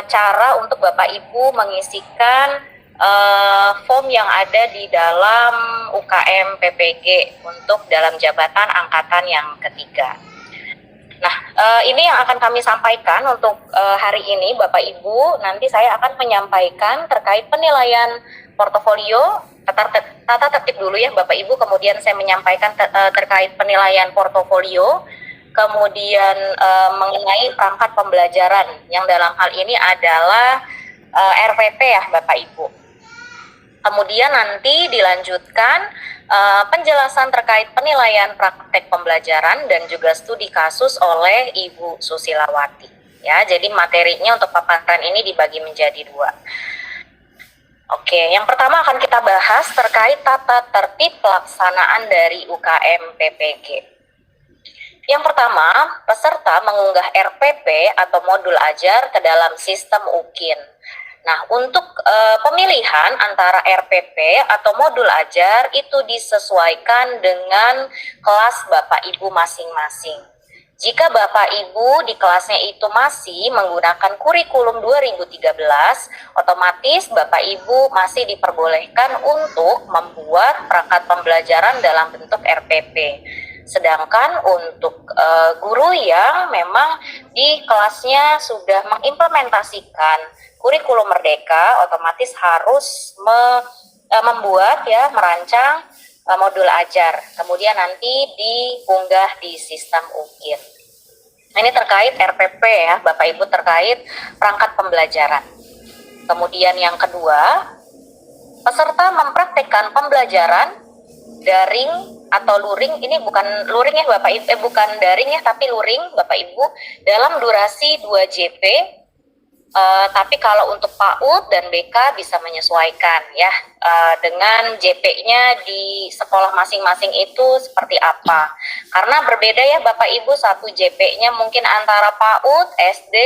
Cara untuk Bapak Ibu mengisikan form yang ada di dalam UKM PPG untuk dalam jabatan angkatan yang ketiga. Nah, ini yang akan kami sampaikan untuk hari ini, Bapak Ibu. Nanti saya akan menyampaikan terkait penilaian portofolio. Tata tertib dulu ya, Bapak Ibu. Kemudian saya menyampaikan terkait penilaian portofolio. Kemudian mengenai perangkat pembelajaran yang dalam hal ini adalah RPP ya, Bapak Ibu. Kemudian nanti dilanjutkan penjelasan terkait penilaian praktek pembelajaran dan juga studi kasus oleh Ibu Susilawati. Ya, jadi materinya untuk paparan ini dibagi menjadi dua. Oke, yang pertama akan kita bahas terkait tata tertib pelaksanaan dari UKM PPG. Yang pertama, peserta mengunggah RPP atau modul ajar ke dalam sistem UKIN. Nah, untuk pemilihan antara RPP atau modul ajar itu disesuaikan dengan kelas Bapak Ibu masing-masing. Jika Bapak Ibu di kelasnya itu masih menggunakan kurikulum 2013, otomatis Bapak Ibu masih diperbolehkan untuk membuat perangkat pembelajaran dalam bentuk RPP. Sedangkan untuk guru yang memang di kelasnya sudah mengimplementasikan kurikulum merdeka, otomatis harus membuat ya, merancang modul ajar. Kemudian nanti diunggah di sistem UKIN. Nah, ini terkait RPP ya, Bapak Ibu, terkait perangkat pembelajaran. Kemudian yang kedua, peserta mempraktekkan pembelajaran daring atau luring. Ini bukan luring ya Bapak Ibu, bukan daring ya, tapi luring Bapak Ibu, dalam durasi 2 JP. Tapi kalau untuk PAUD dan BK bisa menyesuaikan ya, dengan JP-nya di sekolah masing-masing itu seperti apa. Karena berbeda ya Bapak Ibu, satu JP-nya mungkin antara PAUD, SD,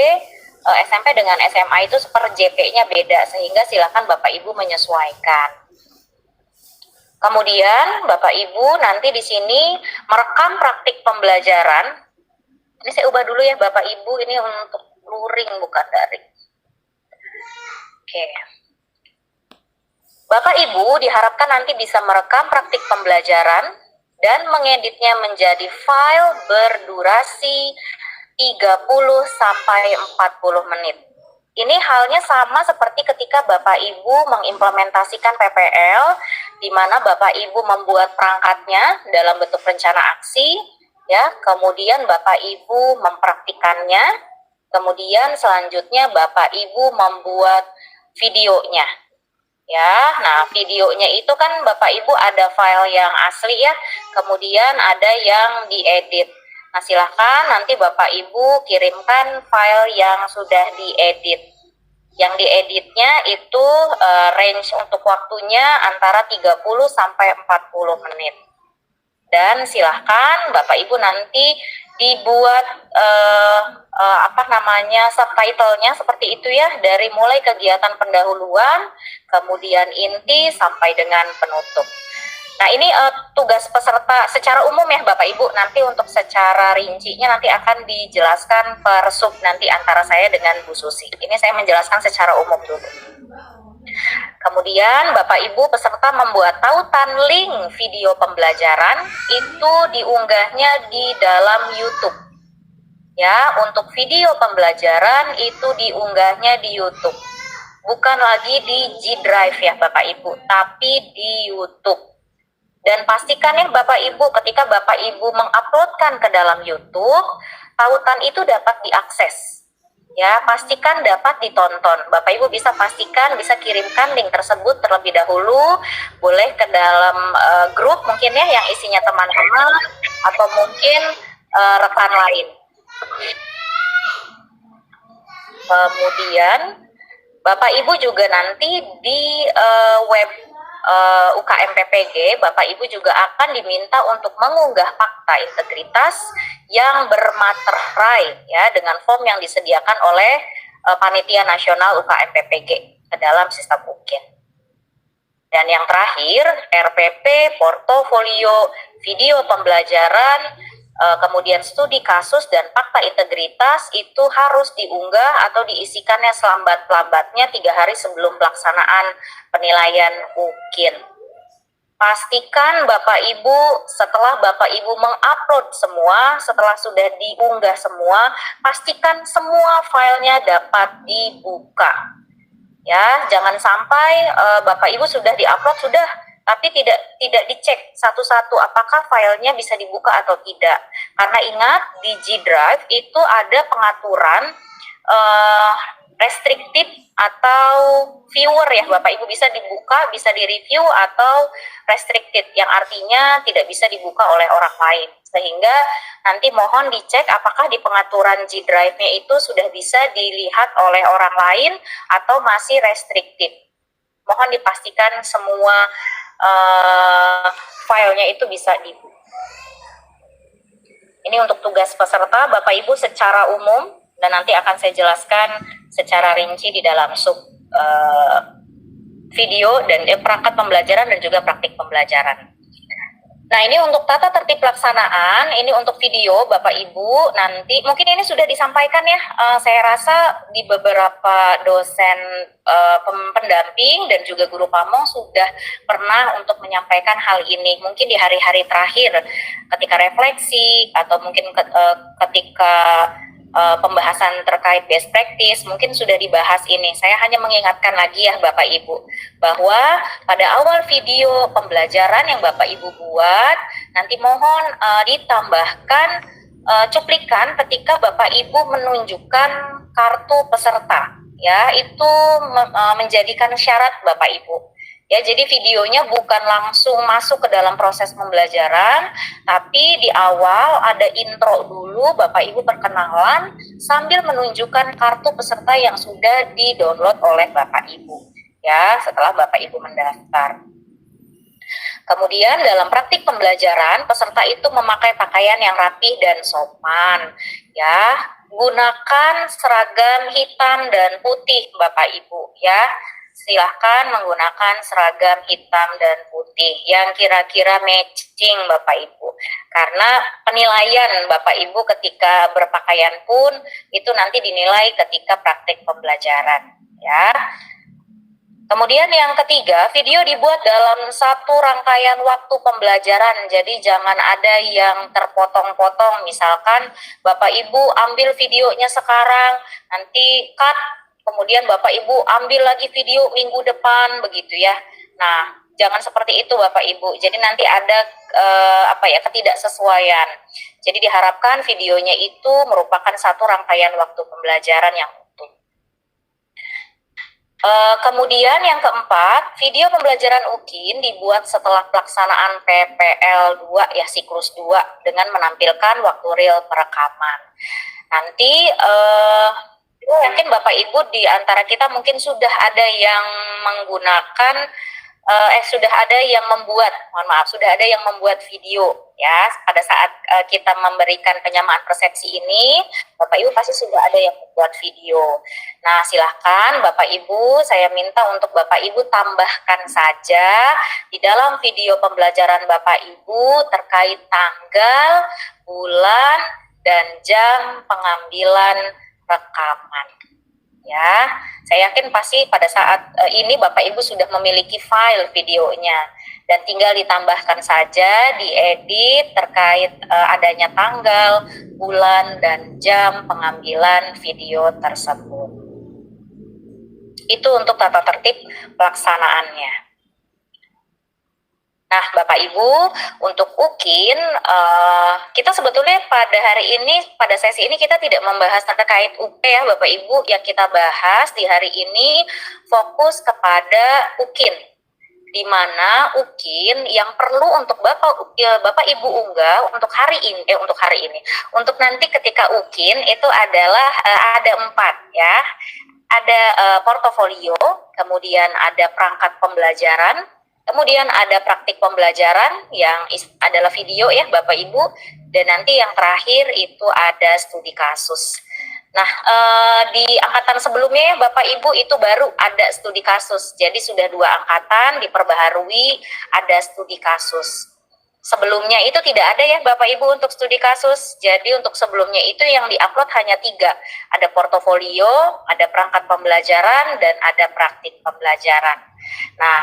SMP dengan SMA itu per JP-nya beda, sehingga silakan Bapak Ibu menyesuaikan. Kemudian Bapak Ibu nanti di sini merekam praktik pembelajaran. Ini saya ubah dulu ya Bapak Ibu, ini untuk luring bukan daring. Oke. Bapak Ibu diharapkan nanti bisa merekam praktik pembelajaran dan mengeditnya menjadi file berdurasi 30 sampai 40 menit. Ini halnya sama seperti ketika Bapak Ibu mengimplementasikan PPL, di mana Bapak Ibu membuat perangkatnya dalam bentuk rencana aksi, ya. Kemudian Bapak Ibu mempraktikannya, kemudian selanjutnya Bapak Ibu membuat videonya, ya. Nah, videonya itu kan Bapak Ibu ada file yang asli ya, kemudian ada yang diedit. Nah, silahkan nanti Bapak Ibu kirimkan file yang sudah diedit. Yang dieditnya itu range untuk waktunya antara 30 sampai 40 menit. Dan silahkan Bapak Ibu nanti dibuat subtitlenya seperti itu ya, dari mulai kegiatan pendahuluan, kemudian inti sampai dengan penutup. Nah, ini tugas peserta secara umum ya Bapak Ibu. Nanti untuk secara rincinya nanti akan dijelaskan per sub nanti antara saya dengan Bu Susi. Ini saya menjelaskan secara umum dulu. Kemudian Bapak Ibu peserta membuat tautan link video pembelajaran, itu diunggahnya di dalam YouTube. Ya, untuk video pembelajaran itu diunggahnya di YouTube. Bukan lagi di G Drive ya Bapak Ibu, tapi di YouTube. Dan pastikan ya Bapak Ibu, ketika Bapak Ibu menguploadkan ke dalam YouTube, tautan itu dapat diakses. Ya, pastikan dapat ditonton. Bapak Ibu bisa pastikan, bisa kirimkan link tersebut terlebih dahulu, boleh ke dalam grup mungkin ya, yang isinya teman-teman, atau mungkin rekan lain. Kemudian, Bapak Ibu juga nanti di web UKM PPG, Bapak Ibu juga akan diminta untuk mengunggah fakta integritas yang bermaterai ya, dengan form yang disediakan oleh Panitia Nasional UKM PPG ke dalam sistem UKIN. Dan yang terakhir, RPP, portofolio, video pembelajaran kemudian studi kasus dan fakta integritas itu harus diunggah atau diisikannya selambat-lambatnya 3 hari sebelum pelaksanaan penilaian UKIN. Pastikan Bapak Ibu setelah Bapak Ibu mengupload semua, setelah sudah diunggah semua, pastikan semua filenya dapat dibuka. Ya, jangan sampai Bapak Ibu sudah diupload sudah, tapi tidak dicek satu-satu apakah filenya bisa dibuka atau tidak. Karena ingat di G Drive itu ada pengaturan restricted atau viewer ya Bapak Ibu, bisa dibuka, bisa direview atau restricted yang artinya tidak bisa dibuka oleh orang lain, sehingga nanti mohon dicek apakah di pengaturan G Drive-nya itu sudah bisa dilihat oleh orang lain atau masih restricted. Mohon dipastikan semua filenya itu bisa dibuka. Ini untuk tugas peserta Bapak Ibu secara umum, dan nanti akan saya jelaskan secara rinci di dalam sub video dan perangkat pembelajaran dan juga praktik pembelajaran. Nah, ini untuk tata tertib pelaksanaan, ini untuk video Bapak Ibu, nanti mungkin ini sudah disampaikan ya, saya rasa di beberapa dosen pendamping dan juga guru pamong sudah pernah untuk menyampaikan hal ini, mungkin di hari-hari terakhir ketika refleksi atau mungkin ketika pembahasan terkait best practice mungkin sudah dibahas ini. Saya hanya mengingatkan lagi ya Bapak Ibu, bahwa pada awal video pembelajaran yang Bapak Ibu buat, nanti mohon ditambahkan cuplikan ketika Bapak Ibu menunjukkan kartu peserta. Ya, itu menjadikan syarat Bapak Ibu. Ya, jadi videonya bukan langsung masuk ke dalam proses pembelajaran, tapi di awal ada intro dulu, Bapak Ibu perkenalan sambil menunjukkan kartu peserta yang sudah di-download oleh Bapak Ibu. Ya, setelah Bapak Ibu mendaftar. Kemudian dalam praktik pembelajaran, peserta itu memakai pakaian yang rapi dan sopan. Ya, gunakan seragam hitam dan putih Bapak Ibu ya. Silahkan menggunakan seragam hitam dan putih yang kira-kira matching Bapak Ibu. Karena penilaian Bapak Ibu ketika berpakaian pun itu nanti dinilai ketika praktik pembelajaran ya. Kemudian yang ketiga, video dibuat dalam satu rangkaian waktu pembelajaran. Jadi jangan ada yang terpotong-potong. Misalkan Bapak Ibu ambil videonya sekarang, nanti cut, kemudian Bapak Ibu ambil lagi video minggu depan, begitu ya. Nah, jangan seperti itu Bapak Ibu. Jadi nanti ada ketidaksesuaian. Jadi diharapkan videonya itu merupakan satu rangkaian waktu pembelajaran yang utuh. Kemudian yang keempat, video pembelajaran UKIN dibuat setelah pelaksanaan PPL 2 ya, siklus 2 dengan menampilkan waktu real perekaman. Nanti mungkin Bapak Ibu di antara kita mungkin sudah ada yang menggunakan sudah ada yang membuat, sudah ada yang membuat video ya. Pada saat kita memberikan penyamaan persepsi ini, Bapak Ibu pasti sudah ada yang membuat video. Nah, silahkan Bapak Ibu, saya minta untuk Bapak Ibu tambahkan saja di dalam video pembelajaran Bapak Ibu terkait tanggal, bulan, dan jam pengambilan rekaman. Ya, saya yakin pasti pada saat ini Bapak Ibu sudah memiliki file videonya dan tinggal ditambahkan saja, diedit terkait adanya tanggal, bulan, dan jam pengambilan video tersebut. Itu untuk tata tertib pelaksanaannya. Nah, Bapak Ibu, untuk UKIN, kita sebetulnya pada hari ini, pada sesi ini kita tidak membahas terkait UP ya Bapak Ibu. Yang kita bahas di hari ini fokus kepada UKIN, di mana UKIN yang perlu untuk Bapak Ibu unggah untuk hari ini, untuk nanti ketika UKIN itu adalah ada 4 ya. Ada portofolio, kemudian ada perangkat pembelajaran, kemudian ada praktik pembelajaran yang adalah video ya Bapak Ibu, dan nanti yang terakhir itu ada studi kasus. Nah, di angkatan sebelumnya ya Bapak Ibu itu baru ada studi kasus, jadi sudah 2 angkatan diperbaharui ada studi kasus. Sebelumnya itu tidak ada ya Bapak Ibu untuk studi kasus. Jadi untuk sebelumnya itu yang diupload hanya 3. Ada portofolio, ada perangkat pembelajaran, dan ada praktik pembelajaran. Nah,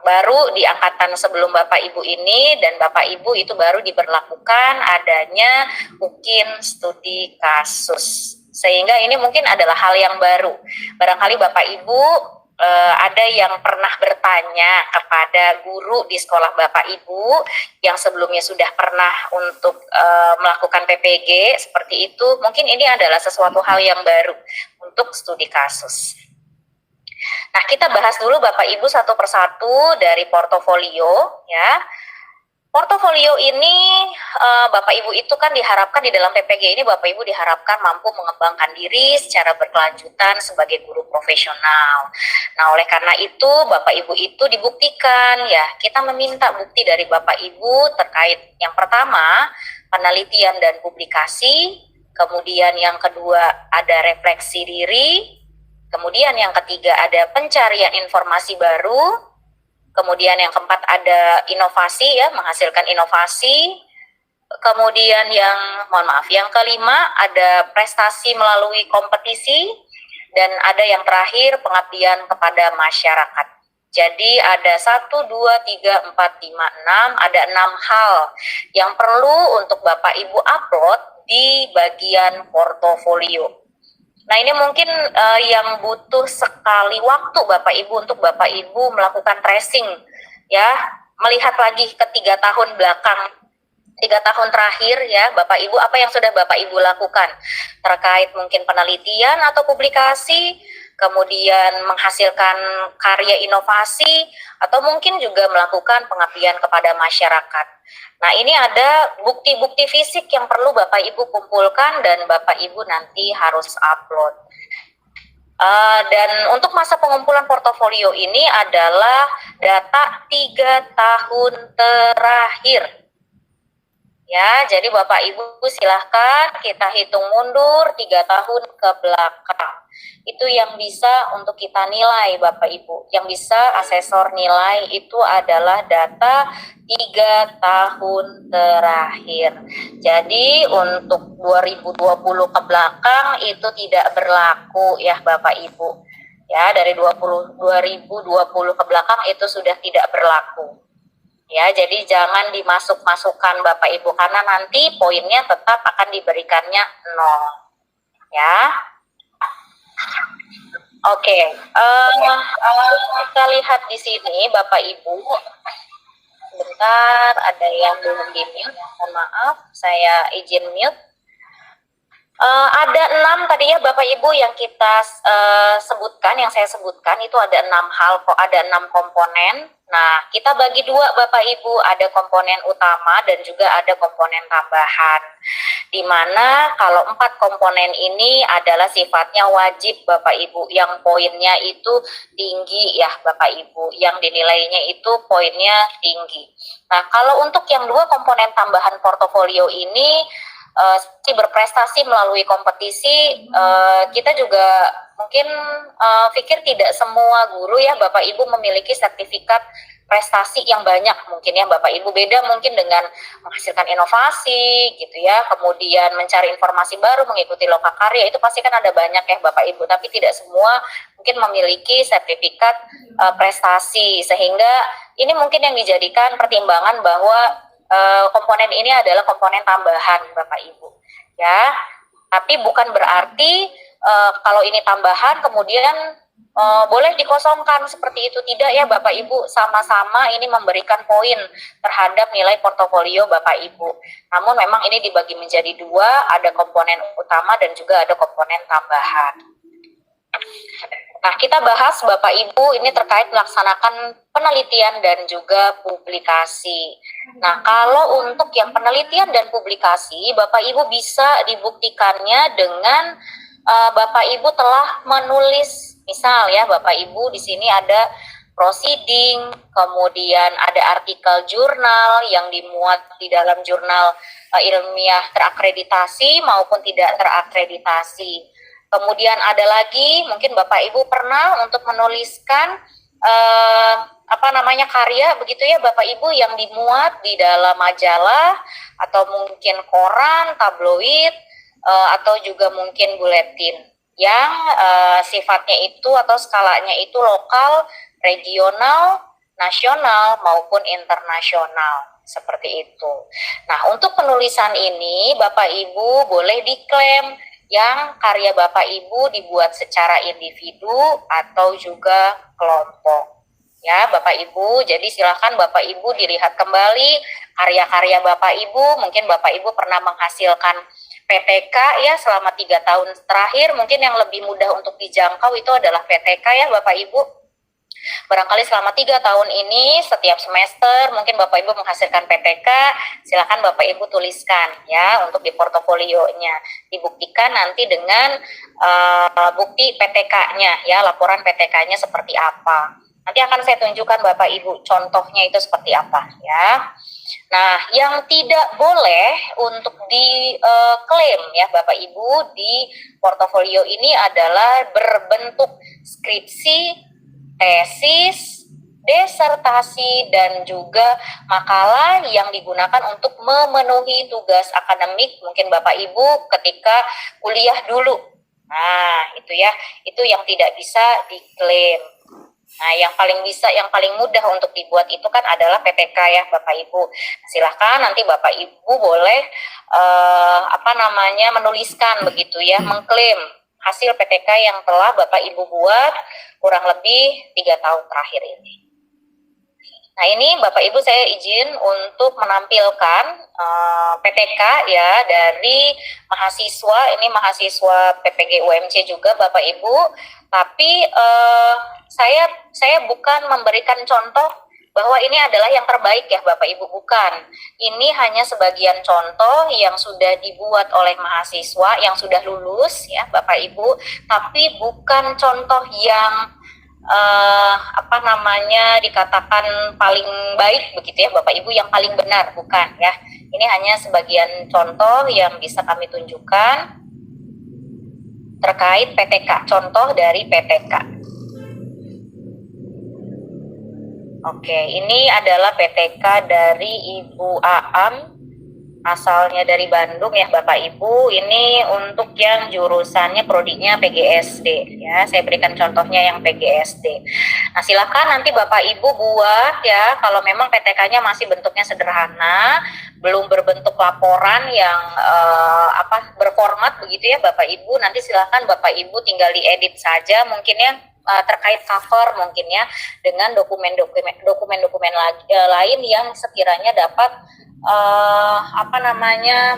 baru di angkatan sebelum Bapak Ibu ini dan Bapak Ibu itu baru diberlakukan adanya UKIN studi kasus. Sehingga ini mungkin adalah hal yang baru. Barangkali Bapak Ibu ada yang pernah bertanya kepada guru di sekolah Bapak Ibu yang sebelumnya sudah pernah untuk melakukan PPG seperti itu, mungkin ini adalah sesuatu hal yang baru untuk studi kasus. Nah, kita bahas dulu Bapak Ibu satu persatu dari portofolio ya. Portofolio ini Bapak Ibu itu kan diharapkan di dalam PPG ini Bapak Ibu diharapkan mampu mengembangkan diri secara berkelanjutan sebagai guru profesional. Nah, oleh karena itu Bapak Ibu itu dibuktikan ya, kita meminta bukti dari Bapak Ibu terkait yang pertama penelitian dan publikasi, kemudian yang kedua ada refleksi diri, kemudian yang ketiga ada pencarian informasi baru, kemudian yang keempat ada inovasi ya, menghasilkan inovasi. Kemudian yang kelima ada prestasi melalui kompetisi, dan ada yang terakhir pengabdian kepada masyarakat. Jadi ada 1, 2, 3, 4, 5, 6, ada 6 hal yang perlu untuk Bapak Ibu upload di bagian portofolio. Nah, ini mungkin yang butuh sekali waktu Bapak Ibu untuk Bapak Ibu melakukan tracing ya, melihat lagi ke 3 tahun belakang, 3 tahun terakhir ya Bapak Ibu, apa yang sudah Bapak Ibu lakukan terkait mungkin penelitian atau publikasi, kemudian menghasilkan karya inovasi, atau mungkin juga melakukan pengabdian kepada masyarakat. Nah, ini ada bukti-bukti fisik yang perlu Bapak Ibu kumpulkan dan Bapak Ibu nanti harus upload. Dan untuk masa pengumpulan portofolio ini adalah data 3 tahun terakhir. Ya, jadi Bapak Ibu silahkan kita hitung mundur 3 tahun ke belakang. Itu yang bisa untuk kita nilai Bapak Ibu. Yang bisa asesor nilai itu adalah data 3 tahun terakhir. Jadi untuk 2020 ke belakang itu tidak berlaku ya Bapak Ibu. Ya, dari 2020 ke belakang itu sudah tidak berlaku. Ya, jadi jangan dimasuk-masukkan Bapak Ibu karena nanti poinnya tetap akan diberikannya 0. Ya. Oke, kita lihat di sini Bapak Ibu. Bentar, ada yang belum di-mute. Mohon maaf, saya izin mute. Ada 6 tadi ya Bapak Ibu yang kita sebutkan, yang saya sebutkan itu ada 6 hal, kok ada 6 komponen. Nah, kita bagi 2 Bapak Ibu, ada komponen utama dan juga ada komponen tambahan. Dimana kalau 4 komponen ini adalah sifatnya wajib Bapak Ibu, yang poinnya itu tinggi ya Bapak Ibu, yang dinilainya itu poinnya tinggi. Nah, kalau untuk yang 2 komponen tambahan portofolio ini berprestasi melalui kompetisi, kita juga mungkin pikir tidak semua guru ya Bapak Ibu memiliki sertifikat prestasi yang banyak mungkin ya Bapak Ibu, beda mungkin dengan menghasilkan inovasi gitu ya, kemudian mencari informasi baru, mengikuti lokakarya, itu pasti kan ada banyak ya Bapak Ibu, tapi tidak semua mungkin memiliki sertifikat prestasi, sehingga ini mungkin yang dijadikan pertimbangan bahwa komponen ini adalah komponen tambahan Bapak Ibu ya, tapi bukan berarti kalau ini tambahan kemudian boleh dikosongkan seperti itu, tidak ya Bapak Ibu, sama-sama ini memberikan poin terhadap nilai portofolio Bapak Ibu, namun memang ini dibagi menjadi 2, ada komponen utama dan juga ada komponen tambahan. Nah, kita bahas Bapak Ibu ini terkait melaksanakan penelitian dan juga publikasi. Nah, kalau untuk yang penelitian dan publikasi, Bapak Ibu bisa dibuktikannya dengan Bapak Ibu telah menulis, misal ya Bapak Ibu di sini ada proceeding, kemudian ada artikel jurnal yang dimuat di dalam jurnal ilmiah terakreditasi maupun tidak terakreditasi. Kemudian ada lagi, mungkin Bapak Ibu pernah untuk menuliskan karya begitu ya Bapak Ibu yang dimuat di dalam majalah atau mungkin koran, tabloid, atau juga mungkin buletin yang sifatnya itu atau skalanya itu lokal, regional, nasional maupun internasional, seperti itu. Nah, untuk penulisan ini Bapak Ibu boleh diklaim yang karya Bapak Ibu dibuat secara individu atau juga kelompok. Ya, Bapak Ibu, jadi silakan Bapak Ibu dilihat kembali karya-karya Bapak Ibu. Mungkin Bapak Ibu pernah menghasilkan PTK ya selama 3 tahun terakhir. Mungkin yang lebih mudah untuk dijangkau itu adalah PTK ya Bapak Ibu. Barangkali selama 3 tahun ini setiap semester mungkin Bapak Ibu menghasilkan PTK, silakan Bapak Ibu tuliskan ya untuk di portofolionya. Dibuktikan nanti dengan bukti PTK-nya ya, laporan PTK-nya seperti apa. Nanti akan saya tunjukkan Bapak Ibu contohnya itu seperti apa ya. Nah, yang tidak boleh untuk diklaim ya Bapak Ibu di portofolio ini adalah berbentuk skripsi, tesis, desertasi, dan juga makalah yang digunakan untuk memenuhi tugas akademik mungkin Bapak Ibu ketika kuliah dulu. Nah, itu ya, itu yang tidak bisa diklaim. Nah, yang paling mudah untuk dibuat itu kan adalah PTK ya Bapak Ibu. Silahkan nanti Bapak Ibu boleh menuliskan begitu ya, mengklaim hasil PTK yang telah Bapak Ibu buat kurang lebih 3 tahun terakhir ini. Nah, ini Bapak Ibu saya izin untuk menampilkan PTK ya dari mahasiswa, ini mahasiswa PPG UMC juga Bapak Ibu, tapi saya bukan memberikan contoh bahwa ini adalah yang terbaik ya Bapak Ibu, bukan. Ini hanya sebagian contoh yang sudah dibuat oleh mahasiswa yang sudah lulus ya Bapak Ibu, tapi bukan contoh yang dikatakan paling baik begitu ya Bapak Ibu, yang paling benar, bukan ya. Ini hanya sebagian contoh yang bisa kami tunjukkan terkait PTK, contoh dari PTK. Oke, ini adalah PTK dari Ibu Aam, asalnya dari Bandung ya Bapak Ibu. Ini untuk yang jurusannya prodinya PGSD ya. Saya berikan contohnya yang PGSD. Nah, silakan nanti Bapak Ibu buat ya, kalau memang PTK-nya masih bentuknya sederhana, belum berbentuk laporan yang berformat begitu ya Bapak Ibu. Nanti silakan Bapak Ibu tinggal diedit saja mungkin ya, terkait cover mungkin ya, dengan dokumen-dokumen lain yang sekiranya dapat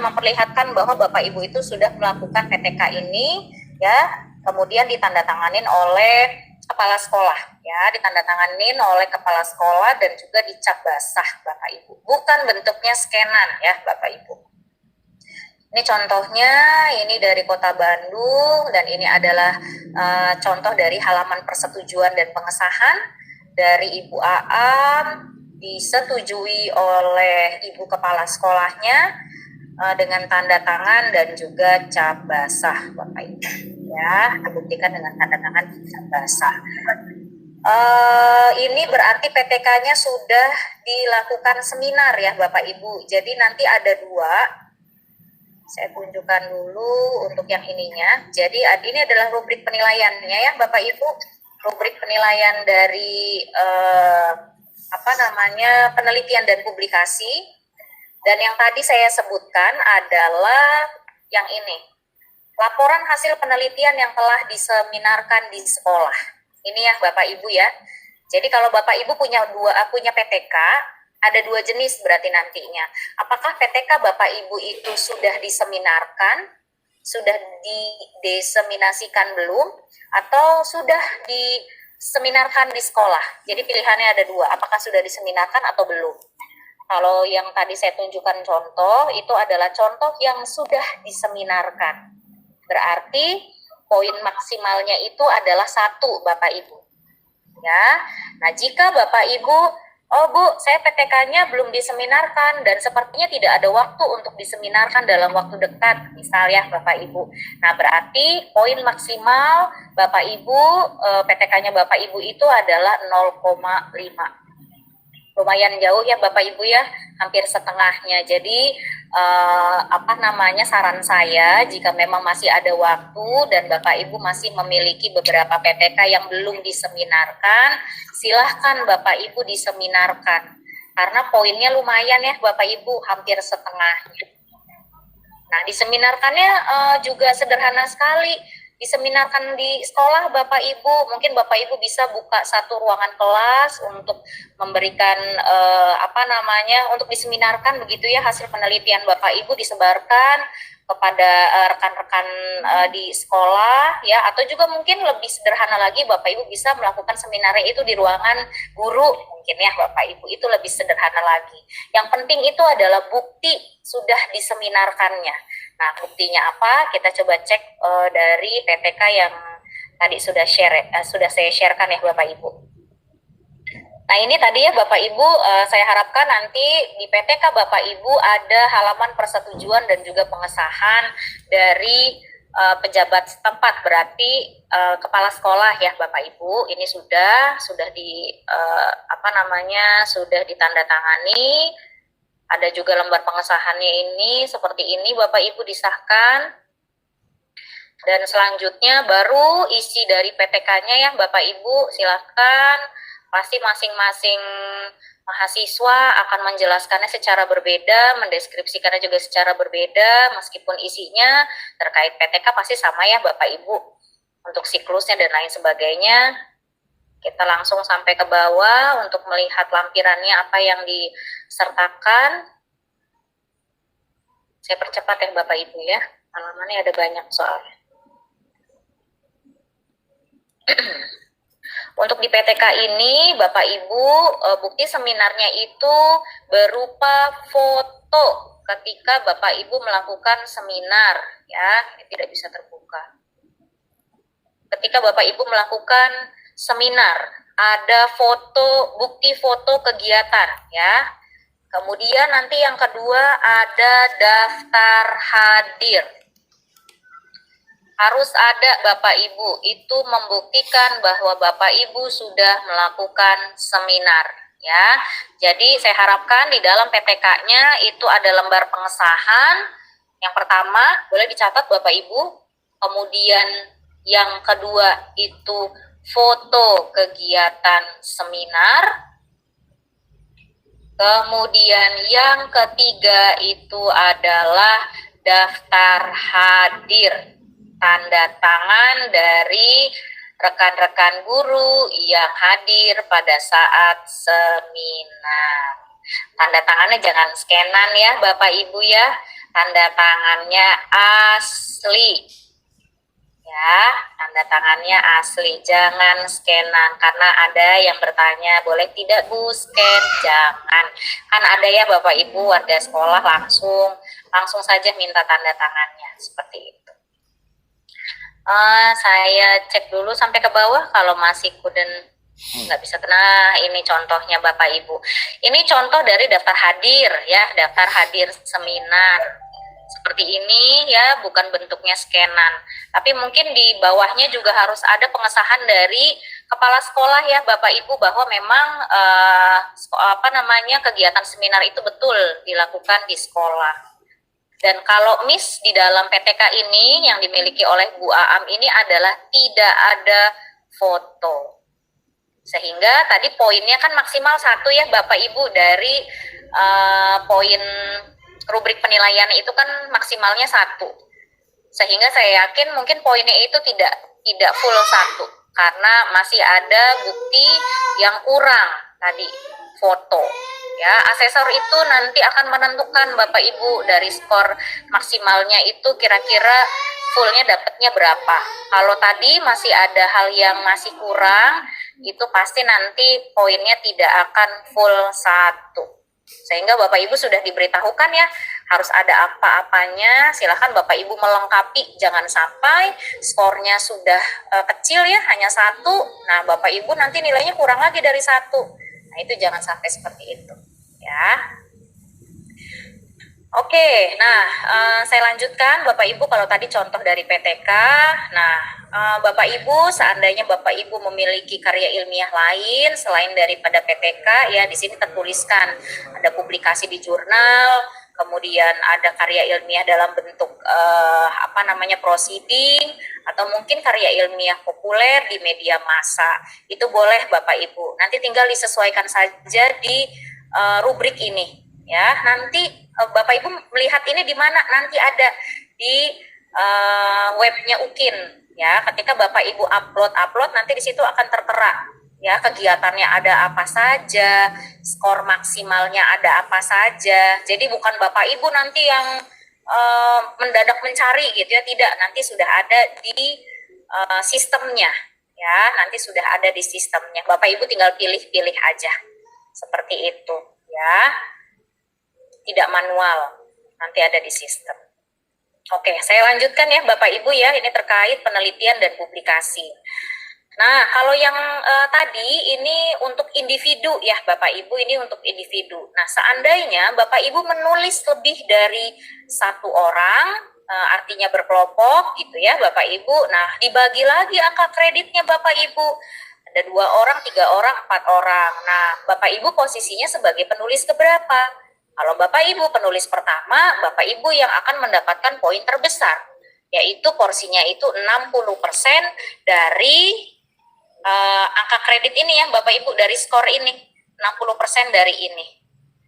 memperlihatkan bahwa Bapak Ibu itu sudah melakukan PTK ini ya, kemudian ditandatanganin oleh kepala sekolah ya, ditandatanganin oleh kepala sekolah dan juga dicap basah Bapak Ibu, bukan bentuknya scanan ya Bapak Ibu. Ini contohnya, ini dari Kota Bandung, dan ini adalah contoh dari halaman persetujuan dan pengesahan dari Ibu Aam, disetujui oleh Ibu Kepala Sekolahnya dengan tanda tangan dan juga cap basah Bapak Ibu ya, dibuktikan dengan tanda tangan cap basah. Ini berarti PTK-nya sudah dilakukan seminar ya Bapak Ibu. Jadi nanti ada 2. Saya tunjukkan dulu untuk yang ininya. Jadi ini adalah rubrik penilaiannya ya Bapak Ibu. Rubrik penilaian dari penelitian dan publikasi. Dan yang tadi saya sebutkan adalah yang ini. Laporan hasil penelitian yang telah diseminarkan di sekolah. Ini ya Bapak Ibu ya. Jadi kalau Bapak Ibu punya PTK, ada 2 jenis berarti nantinya. Apakah PTK Bapak Ibu itu sudah diseminarkan, sudah dideseminasikan belum, atau sudah diseminarkan di sekolah? Jadi pilihannya ada 2, apakah sudah diseminarkan atau belum. Kalau yang tadi saya tunjukkan contoh, itu adalah contoh yang sudah diseminarkan. Berarti poin maksimalnya itu adalah 1 Bapak Ibu. Ya. Nah, jika Bapak Ibu, oh Bu, saya PTK-nya belum diseminarkan dan sepertinya tidak ada waktu untuk diseminarkan dalam waktu dekat, misal ya Bapak Ibu. Nah, berarti poin maksimal Bapak Ibu, PTK-nya Bapak Ibu itu adalah 0,5. lumayan jauh ya Bapak Ibu ya, hampir setengahnya. Jadi saran saya jika memang masih ada waktu dan Bapak Ibu masih memiliki beberapa PPK yang belum diseminarkan, silahkan Bapak Ibu diseminarkan. Karena poinnya lumayan ya Bapak Ibu, hampir setengahnya. Nah, diseminarkannya juga sederhana sekali. Diseminarkan di sekolah Bapak Ibu, mungkin Bapak Ibu bisa buka satu ruangan kelas untuk memberikan untuk diseminarkan begitu ya, hasil penelitian Bapak Ibu disebarkan kepada rekan-rekan di sekolah ya, atau juga mungkin lebih sederhana lagi Bapak Ibu bisa melakukan seminarnya itu di ruangan guru mungkin ya Bapak Ibu, itu lebih sederhana lagi. Yang penting itu adalah bukti sudah diseminarkannya. Nah, buktinya apa? Kita coba cek dari PPK yang tadi sudah saya sharekan ya Bapak Ibu. Nah, ini tadi ya Bapak Ibu, saya harapkan nanti di PPK Bapak Ibu ada halaman persetujuan dan juga pengesahan dari pejabat setempat, berarti kepala sekolah ya Bapak Ibu. Ini sudah sudah ditandatangani. Ada juga lembar pengesahannya ini, seperti ini Bapak Ibu disahkan. Dan selanjutnya baru isi dari PPK-nya ya Bapak Ibu, silakan. Pasti masing-masing mahasiswa akan menjelaskannya secara berbeda, mendeskripsikannya juga secara berbeda, meskipun isinya terkait PTK pasti sama ya Bapak Ibu. Untuk siklusnya dan lain sebagainya, kita langsung sampai ke bawah untuk melihat lampirannya apa yang disertakan. Saya percepat ya Bapak Ibu ya, halamannya ada banyak soalnya. Untuk di PTK ini Bapak Ibu, bukti seminarnya itu berupa foto ketika Bapak Ibu melakukan seminar ya, ini tidak bisa terbuka. Ketika Bapak Ibu melakukan seminar, ada foto, bukti foto kegiatan ya. Kemudian nanti yang kedua ada daftar hadir. Harus ada Bapak Ibu, itu membuktikan bahwa Bapak Ibu sudah melakukan seminar ya. Jadi saya harapkan di dalam PTK-nya itu ada lembar pengesahan. Yang pertama boleh dicatat Bapak Ibu. Kemudian yang kedua itu foto kegiatan seminar. Kemudian yang ketiga itu adalah daftar hadir, tanda tangan dari rekan-rekan guru yang hadir pada saat seminar. Tanda tangannya jangan scanan ya Bapak Ibu ya, tanda tangannya asli ya, tanda tangannya asli, jangan scanan. Karena ada yang bertanya, boleh tidak Bu scan? Jangan, kan ada ya Bapak Ibu warga sekolah langsung saja minta tanda tangannya seperti itu. Saya cek dulu sampai ke bawah, kalau masih nggak bisa kena. Ini contohnya Bapak Ibu, ini contoh dari daftar hadir ya, daftar hadir seminar seperti ini ya, bukan bentuknya scanan, tapi mungkin di bawahnya juga harus ada pengesahan dari kepala sekolah ya Bapak Ibu, bahwa memang kegiatan seminar itu betul dilakukan di sekolah. Dan kalau Miss di dalam PTK ini yang dimiliki oleh Bu Aam ini adalah tidak ada foto. Sehingga tadi poinnya kan maksimal 1 ya Bapak Ibu, dari poin rubrik penilaian itu kan maksimalnya 1. Sehingga saya yakin mungkin poinnya itu tidak full 1 karena masih ada bukti yang kurang tadi, foto. Ya, asesor itu nanti akan menentukan Bapak Ibu dari skor maksimalnya itu kira-kira fullnya dapatnya berapa. Kalau tadi masih ada hal yang masih kurang, itu pasti nanti poinnya tidak akan full 1. Sehingga Bapak Ibu sudah diberitahukan ya, harus ada apa-apanya. Silahkan Bapak Ibu melengkapi, jangan sampai skornya sudah kecil ya, hanya 1. Nah Bapak Ibu nanti nilainya kurang lagi dari 1. Nah itu jangan sampai seperti itu ya. Oke, nah saya lanjutkan Bapak Ibu kalau tadi contoh dari PTK. Nah, Bapak Ibu seandainya Bapak Ibu memiliki karya ilmiah lain selain daripada PTK, ya di sini tertuliskan ada publikasi di jurnal, kemudian ada karya ilmiah dalam bentuk proceeding, atau mungkin karya ilmiah populer di media massa. Itu boleh Bapak Ibu. Nanti tinggal disesuaikan saja di rubrik ini. Ya, nanti Bapak Ibu melihat ini di mana? Nanti ada di webnya UKIN. Ya, ketika Bapak Ibu upload nanti di situ akan tertera ya kegiatannya ada apa saja, skor maksimalnya ada apa saja. Jadi bukan Bapak Ibu nanti yang mendadak mencari gitu ya, tidak. Nanti sudah ada di sistemnya. Ya, nanti sudah ada di sistemnya. Bapak Ibu tinggal pilih-pilih aja. Seperti itu, ya. Tidak manual, nanti ada di sistem. Oke, saya lanjutkan ya Bapak Ibu ya, ini terkait penelitian dan publikasi. Nah, kalau yang tadi ini untuk individu ya Bapak Ibu, ini untuk individu. Nah, seandainya Bapak Ibu menulis lebih dari satu orang, artinya berkelompok gitu ya Bapak Ibu. Nah, dibagi lagi angka kreditnya Bapak Ibu. Ada 2 orang, 3 orang, 4 orang. Nah, Bapak Ibu posisinya sebagai penulis keberapa? Kalau Bapak Ibu penulis pertama, Bapak Ibu yang akan mendapatkan poin terbesar, yaitu porsinya itu 60% dari angka kredit ini ya Bapak Ibu, dari skor ini, 60% dari ini.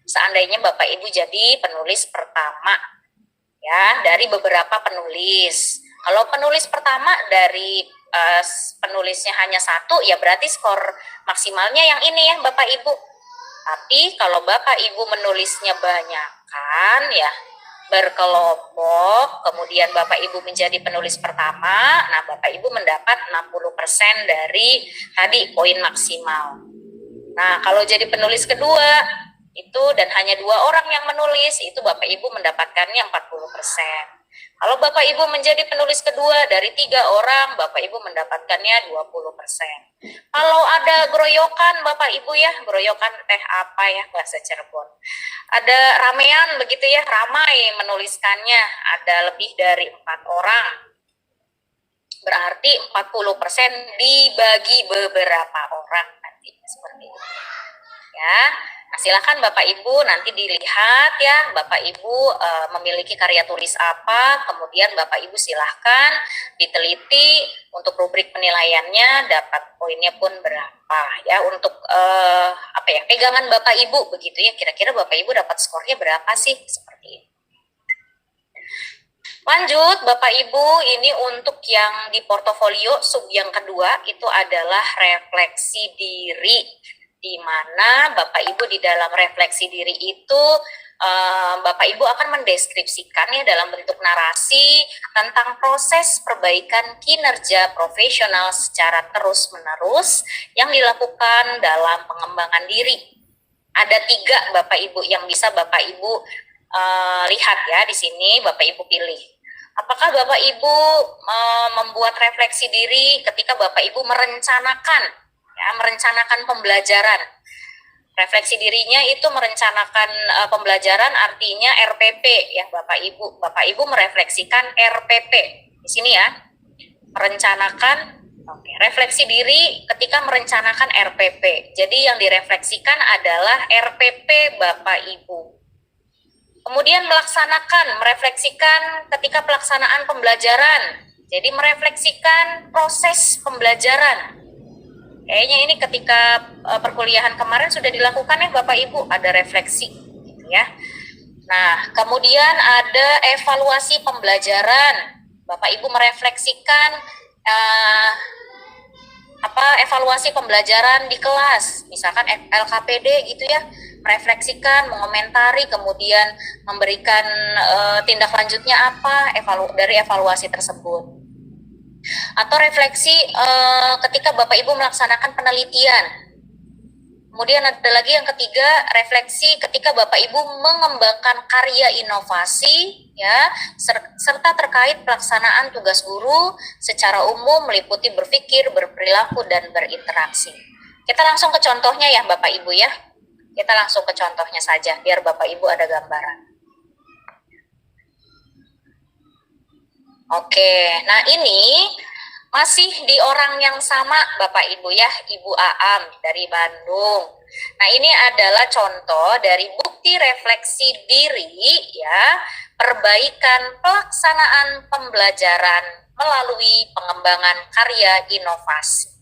Seandainya Bapak Ibu jadi penulis pertama, ya, dari beberapa penulis. Kalau penulis pertama dari penulisnya hanya 1, ya berarti skor maksimalnya yang ini ya Bapak Ibu. Tapi kalau Bapak Ibu menulisnya banyak kan ya, berkelompok, kemudian Bapak Ibu menjadi penulis pertama, nah Bapak Ibu mendapat 60% dari tadi poin maksimal. Nah, kalau jadi penulis kedua itu dan hanya 2 orang yang menulis, itu Bapak Ibu mendapatkannya 40%. Kalau Bapak Ibu menjadi penulis kedua dari 3 orang, Bapak Ibu mendapatkannya 20%. Kalau ada groyokan Bapak Ibu ya, groyokan teh apa ya bahasa Cirebon. Ada ramean begitu ya, ramai menuliskannya, ada lebih dari 4 orang. Berarti 40% dibagi beberapa orang nanti seperti itu. Ya. Nah, silakan Bapak Ibu nanti dilihat ya, Bapak Ibu memiliki karya tulis apa, kemudian Bapak Ibu silahkan diteliti untuk rubrik penilaiannya, dapat poinnya pun berapa ya, untuk pegangan Bapak Ibu begitu ya, kira-kira Bapak Ibu dapat skornya berapa sih, seperti itu. Lanjut Bapak Ibu, ini untuk yang di portofolio sub yang kedua itu adalah refleksi diri, di mana Bapak Ibu di dalam refleksi diri itu Bapak Ibu akan mendeskripsikan ya dalam bentuk narasi tentang proses perbaikan kinerja profesional secara terus-menerus yang dilakukan dalam pengembangan diri. Ada 3 Bapak Ibu yang bisa Bapak Ibu lihat ya di sini, Bapak Ibu pilih. Apakah Bapak Ibu membuat refleksi diri ketika Bapak Ibu merencanakan pembelajaran? Refleksi dirinya itu merencanakan pembelajaran, artinya RPP ya Bapak Ibu. Bapak Ibu merefleksikan RPP di sini ya. Merencanakan, refleksi diri ketika merencanakan RPP. Jadi yang direfleksikan adalah RPP Bapak Ibu. Kemudian merefleksikan ketika pelaksanaan pembelajaran. Jadi merefleksikan proses pembelajaran. Kayaknya ini ketika perkuliahan kemarin sudah dilakukan ya Bapak Ibu, ada refleksi gitu ya. Nah, kemudian ada evaluasi pembelajaran. Bapak Ibu merefleksikan evaluasi pembelajaran di kelas, misalkan LKPD gitu ya, merefleksikan, mengomentari, kemudian memberikan tindak lanjutnya apa dari evaluasi tersebut. Atau refleksi ketika Bapak Ibu melaksanakan penelitian. Kemudian ada lagi yang ketiga, refleksi ketika Bapak Ibu mengembangkan karya inovasi ya, serta terkait pelaksanaan tugas guru secara umum meliputi berpikir, berperilaku, dan berinteraksi. Kita langsung ke contohnya ya Bapak Ibu ya. Kita langsung ke contohnya saja biar Bapak Ibu ada gambaran. Oke, nah ini masih di orang yang sama Bapak Ibu ya, Ibu Aam dari Bandung. Nah ini adalah contoh dari bukti refleksi diri ya, perbaikan pelaksanaan pembelajaran melalui pengembangan karya inovasi.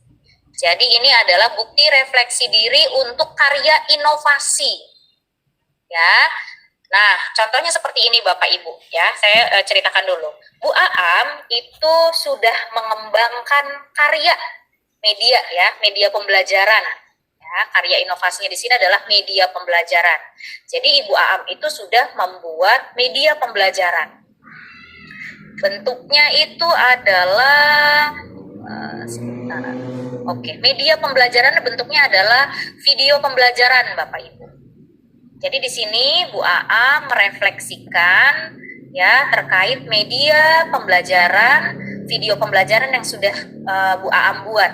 Jadi ini adalah bukti refleksi diri untuk karya inovasi ya. Nah, contohnya seperti ini Bapak Ibu ya. Saya ceritakan dulu. Bu Aam itu sudah mengembangkan karya media ya, media pembelajaran. Ya, karya inovasinya di sini adalah media pembelajaran. Jadi Ibu Aam itu sudah membuat media pembelajaran. Bentuknya itu adalah Oke, media pembelajaran bentuknya adalah video pembelajaran Bapak Ibu. Jadi di sini Bu AA merefleksikan ya terkait media pembelajaran, video pembelajaran yang sudah Bu Aam buat.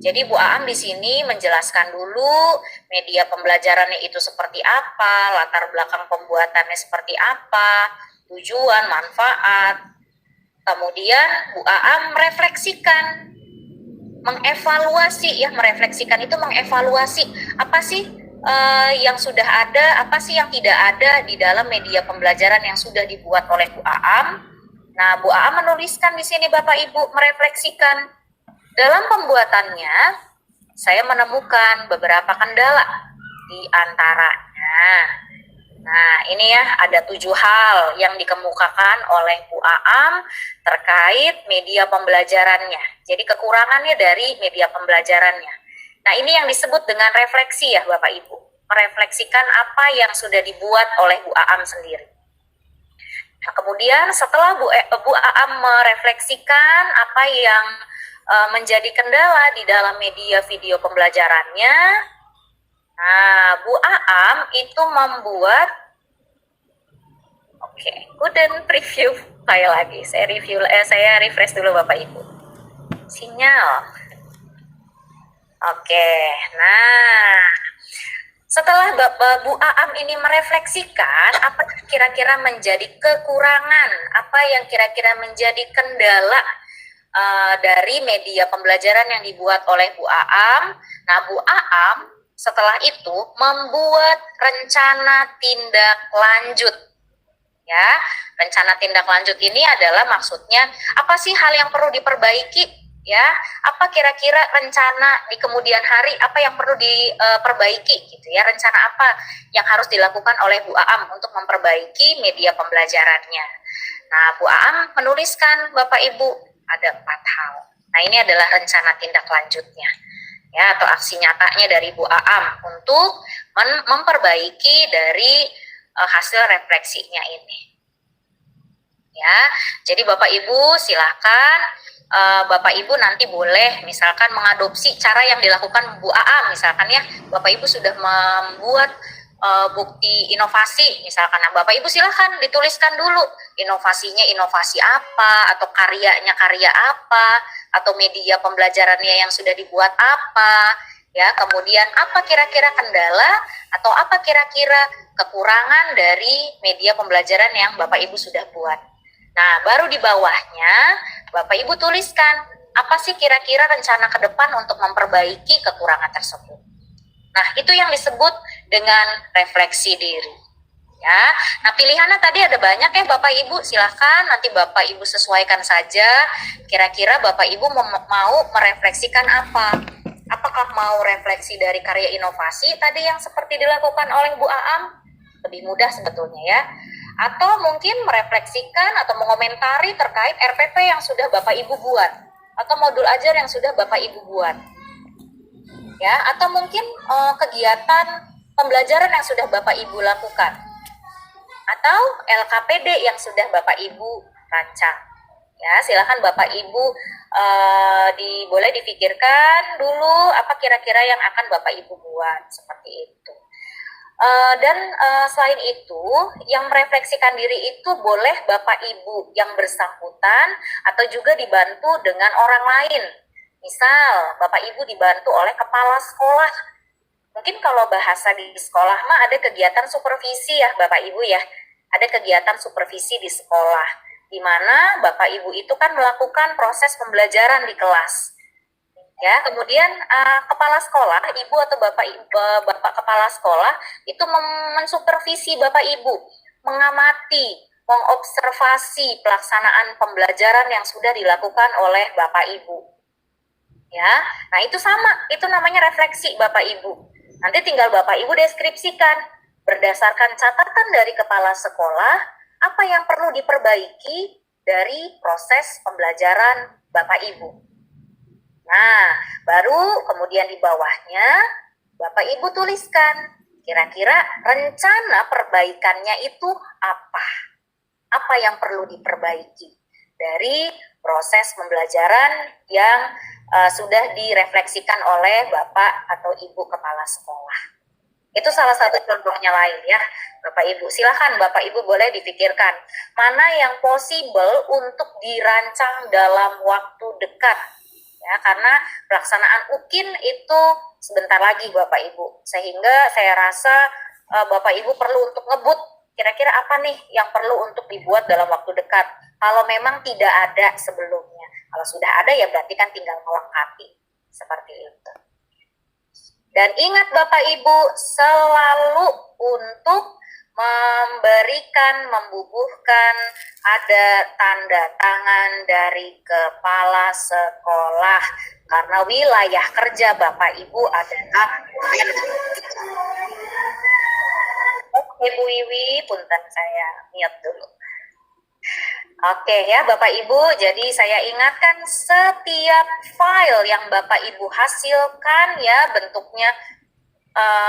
Jadi Bu Aam di sini menjelaskan dulu media pembelajarannya itu seperti apa, latar belakang pembuatannya seperti apa, tujuan, manfaat. Kemudian Bu Aam merefleksikan, mengevaluasi ya, merefleksikan itu mengevaluasi apa sih yang sudah ada, apa sih yang tidak ada di dalam media pembelajaran yang sudah dibuat oleh Bu Aam. Nah, Bu Aam menuliskan di sini Bapak Ibu, merefleksikan. Dalam pembuatannya, saya menemukan beberapa kendala di antaranya. Nah, ini ya ada 7 hal yang dikemukakan oleh Bu Aam terkait media pembelajarannya. Jadi kekurangannya dari media pembelajarannya. Nah, ini yang disebut dengan refleksi ya Bapak Ibu. Merefleksikan apa yang sudah dibuat oleh Bu Aam sendiri. Nah, kemudian setelah Bu Aam merefleksikan apa yang menjadi kendala di dalam media video pembelajarannya, nah Bu Aam itu membuat kemudian preview file lagi. Saya refresh dulu Bapak Ibu. Sinyal. Nah setelah Bu Aam ini merefleksikan apa kira-kira menjadi kekurangan, apa yang kira-kira menjadi kendala dari media pembelajaran yang dibuat oleh Bu Aam. Nah, Bu Aam setelah itu membuat rencana tindak lanjut. Ya, rencana tindak lanjut ini adalah maksudnya apa sih hal yang perlu diperbaiki? Ya, apa kira-kira rencana di kemudian hari apa yang perlu diperbaiki gitu ya, rencana apa yang harus dilakukan oleh Bu Aam untuk memperbaiki media pembelajarannya. Nah, Bu Aam menuliskan Bapak Ibu ada 4 hal. Nah, ini adalah rencana tindak lanjutnya ya, atau aksi nyatanya dari Bu Aam untuk memperbaiki dari hasil refleksinya ini. Ya, jadi Bapak Ibu silakan Bapak Ibu nanti boleh misalkan mengadopsi cara yang dilakukan Bu Aam misalkan ya. Bapak Ibu sudah membuat bukti inovasi misalkan. Nah, Bapak Ibu silahkan dituliskan dulu inovasinya inovasi apa, atau karyanya karya apa, atau media pembelajarannya yang sudah dibuat apa ya. Kemudian apa kira-kira kendala atau apa kira-kira kekurangan dari media pembelajaran yang Bapak Ibu sudah buat. Nah, baru di bawahnya Bapak Ibu tuliskan apa sih kira-kira rencana ke depan untuk memperbaiki kekurangan tersebut. Nah, itu yang disebut dengan refleksi diri. Ya, nah pilihannya tadi ada banyak ya Bapak Ibu, silahkan nanti Bapak Ibu sesuaikan saja. Kira-kira Bapak Ibu mau merefleksikan apa? Apakah mau refleksi dari karya inovasi tadi yang seperti dilakukan oleh Bu Aam? Lebih mudah sebetulnya ya. Atau mungkin merefleksikan atau mengomentari terkait RPP yang sudah Bapak Ibu buat, atau modul ajar yang sudah Bapak Ibu buat. Ya, atau mungkin kegiatan pembelajaran yang sudah Bapak Ibu lakukan, atau LKPD yang sudah Bapak Ibu rancang. Ya, silakan Bapak Ibu boleh dipikirkan dulu apa kira-kira yang akan Bapak Ibu buat seperti itu. Dan selain itu, yang merefleksikan diri itu boleh Bapak Ibu yang bersangkutan atau juga dibantu dengan orang lain. Misal, Bapak Ibu dibantu oleh kepala sekolah. Mungkin kalau bahasa di sekolah mah ada kegiatan supervisi ya Bapak Ibu ya. Ada kegiatan supervisi di sekolah. di mana Bapak Ibu itu kan melakukan proses pembelajaran di kelas. Ya, kemudian kepala sekolah, ibu atau bapak kepala sekolah itu mensupervisi Bapak Ibu, mengamati, mengobservasi pelaksanaan pembelajaran yang sudah dilakukan oleh Bapak Ibu. Ya, nah itu sama, itu namanya refleksi Bapak Ibu. Nanti tinggal Bapak Ibu deskripsikan berdasarkan catatan dari kepala sekolah apa yang perlu diperbaiki dari proses pembelajaran Bapak Ibu. Nah, baru kemudian di bawahnya Bapak Ibu tuliskan kira-kira rencana perbaikannya itu apa? Apa yang perlu diperbaiki dari proses pembelajaran yang sudah direfleksikan oleh Bapak atau Ibu kepala sekolah. Itu salah satu contohnya lain ya, Bapak Ibu. Silakan Bapak Ibu boleh dipikirkan mana yang possible untuk dirancang dalam waktu dekat. Ya, karena pelaksanaan UKIN itu sebentar lagi Bapak Ibu. Sehingga saya rasa Bapak Ibu perlu untuk ngebut kira-kira apa nih yang perlu untuk dibuat dalam waktu dekat. Kalau memang tidak ada sebelumnya. Kalau sudah ada ya berarti kan tinggal melengkapi. Seperti itu. Dan ingat Bapak Ibu selalu untuk membubuhkan ada tanda tangan dari kepala sekolah. Karena wilayah kerja Bapak Ibu adalah Ibu Wiwi, punten saya niat dulu. Oke ya Bapak Ibu, jadi saya ingatkan setiap file yang Bapak Ibu hasilkan ya bentuknya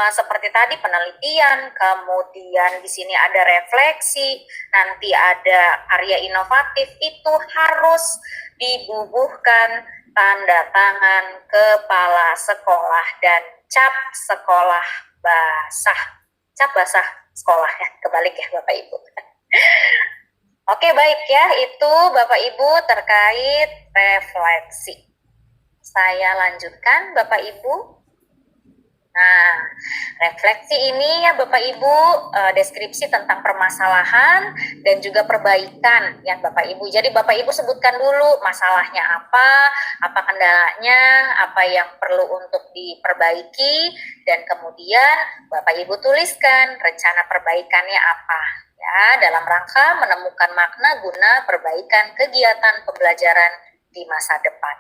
seperti tadi penelitian, kemudian di sini ada refleksi, nanti ada karya inovatif, itu harus dibubuhkan tanda tangan kepala sekolah dan cap sekolah basah, cap basah sekolah ya, kebalik ya Bapak Ibu. Oke baik ya, itu Bapak Ibu terkait refleksi. Saya lanjutkan Bapak Ibu. Nah, refleksi ini ya Bapak Ibu deskripsi tentang permasalahan dan juga perbaikan ya Bapak Ibu. Jadi Bapak Ibu sebutkan dulu masalahnya apa kendalanya, apa yang perlu untuk diperbaiki, dan kemudian Bapak Ibu tuliskan rencana perbaikannya apa. Ya, dalam rangka menemukan makna guna perbaikan kegiatan pembelajaran di masa depan.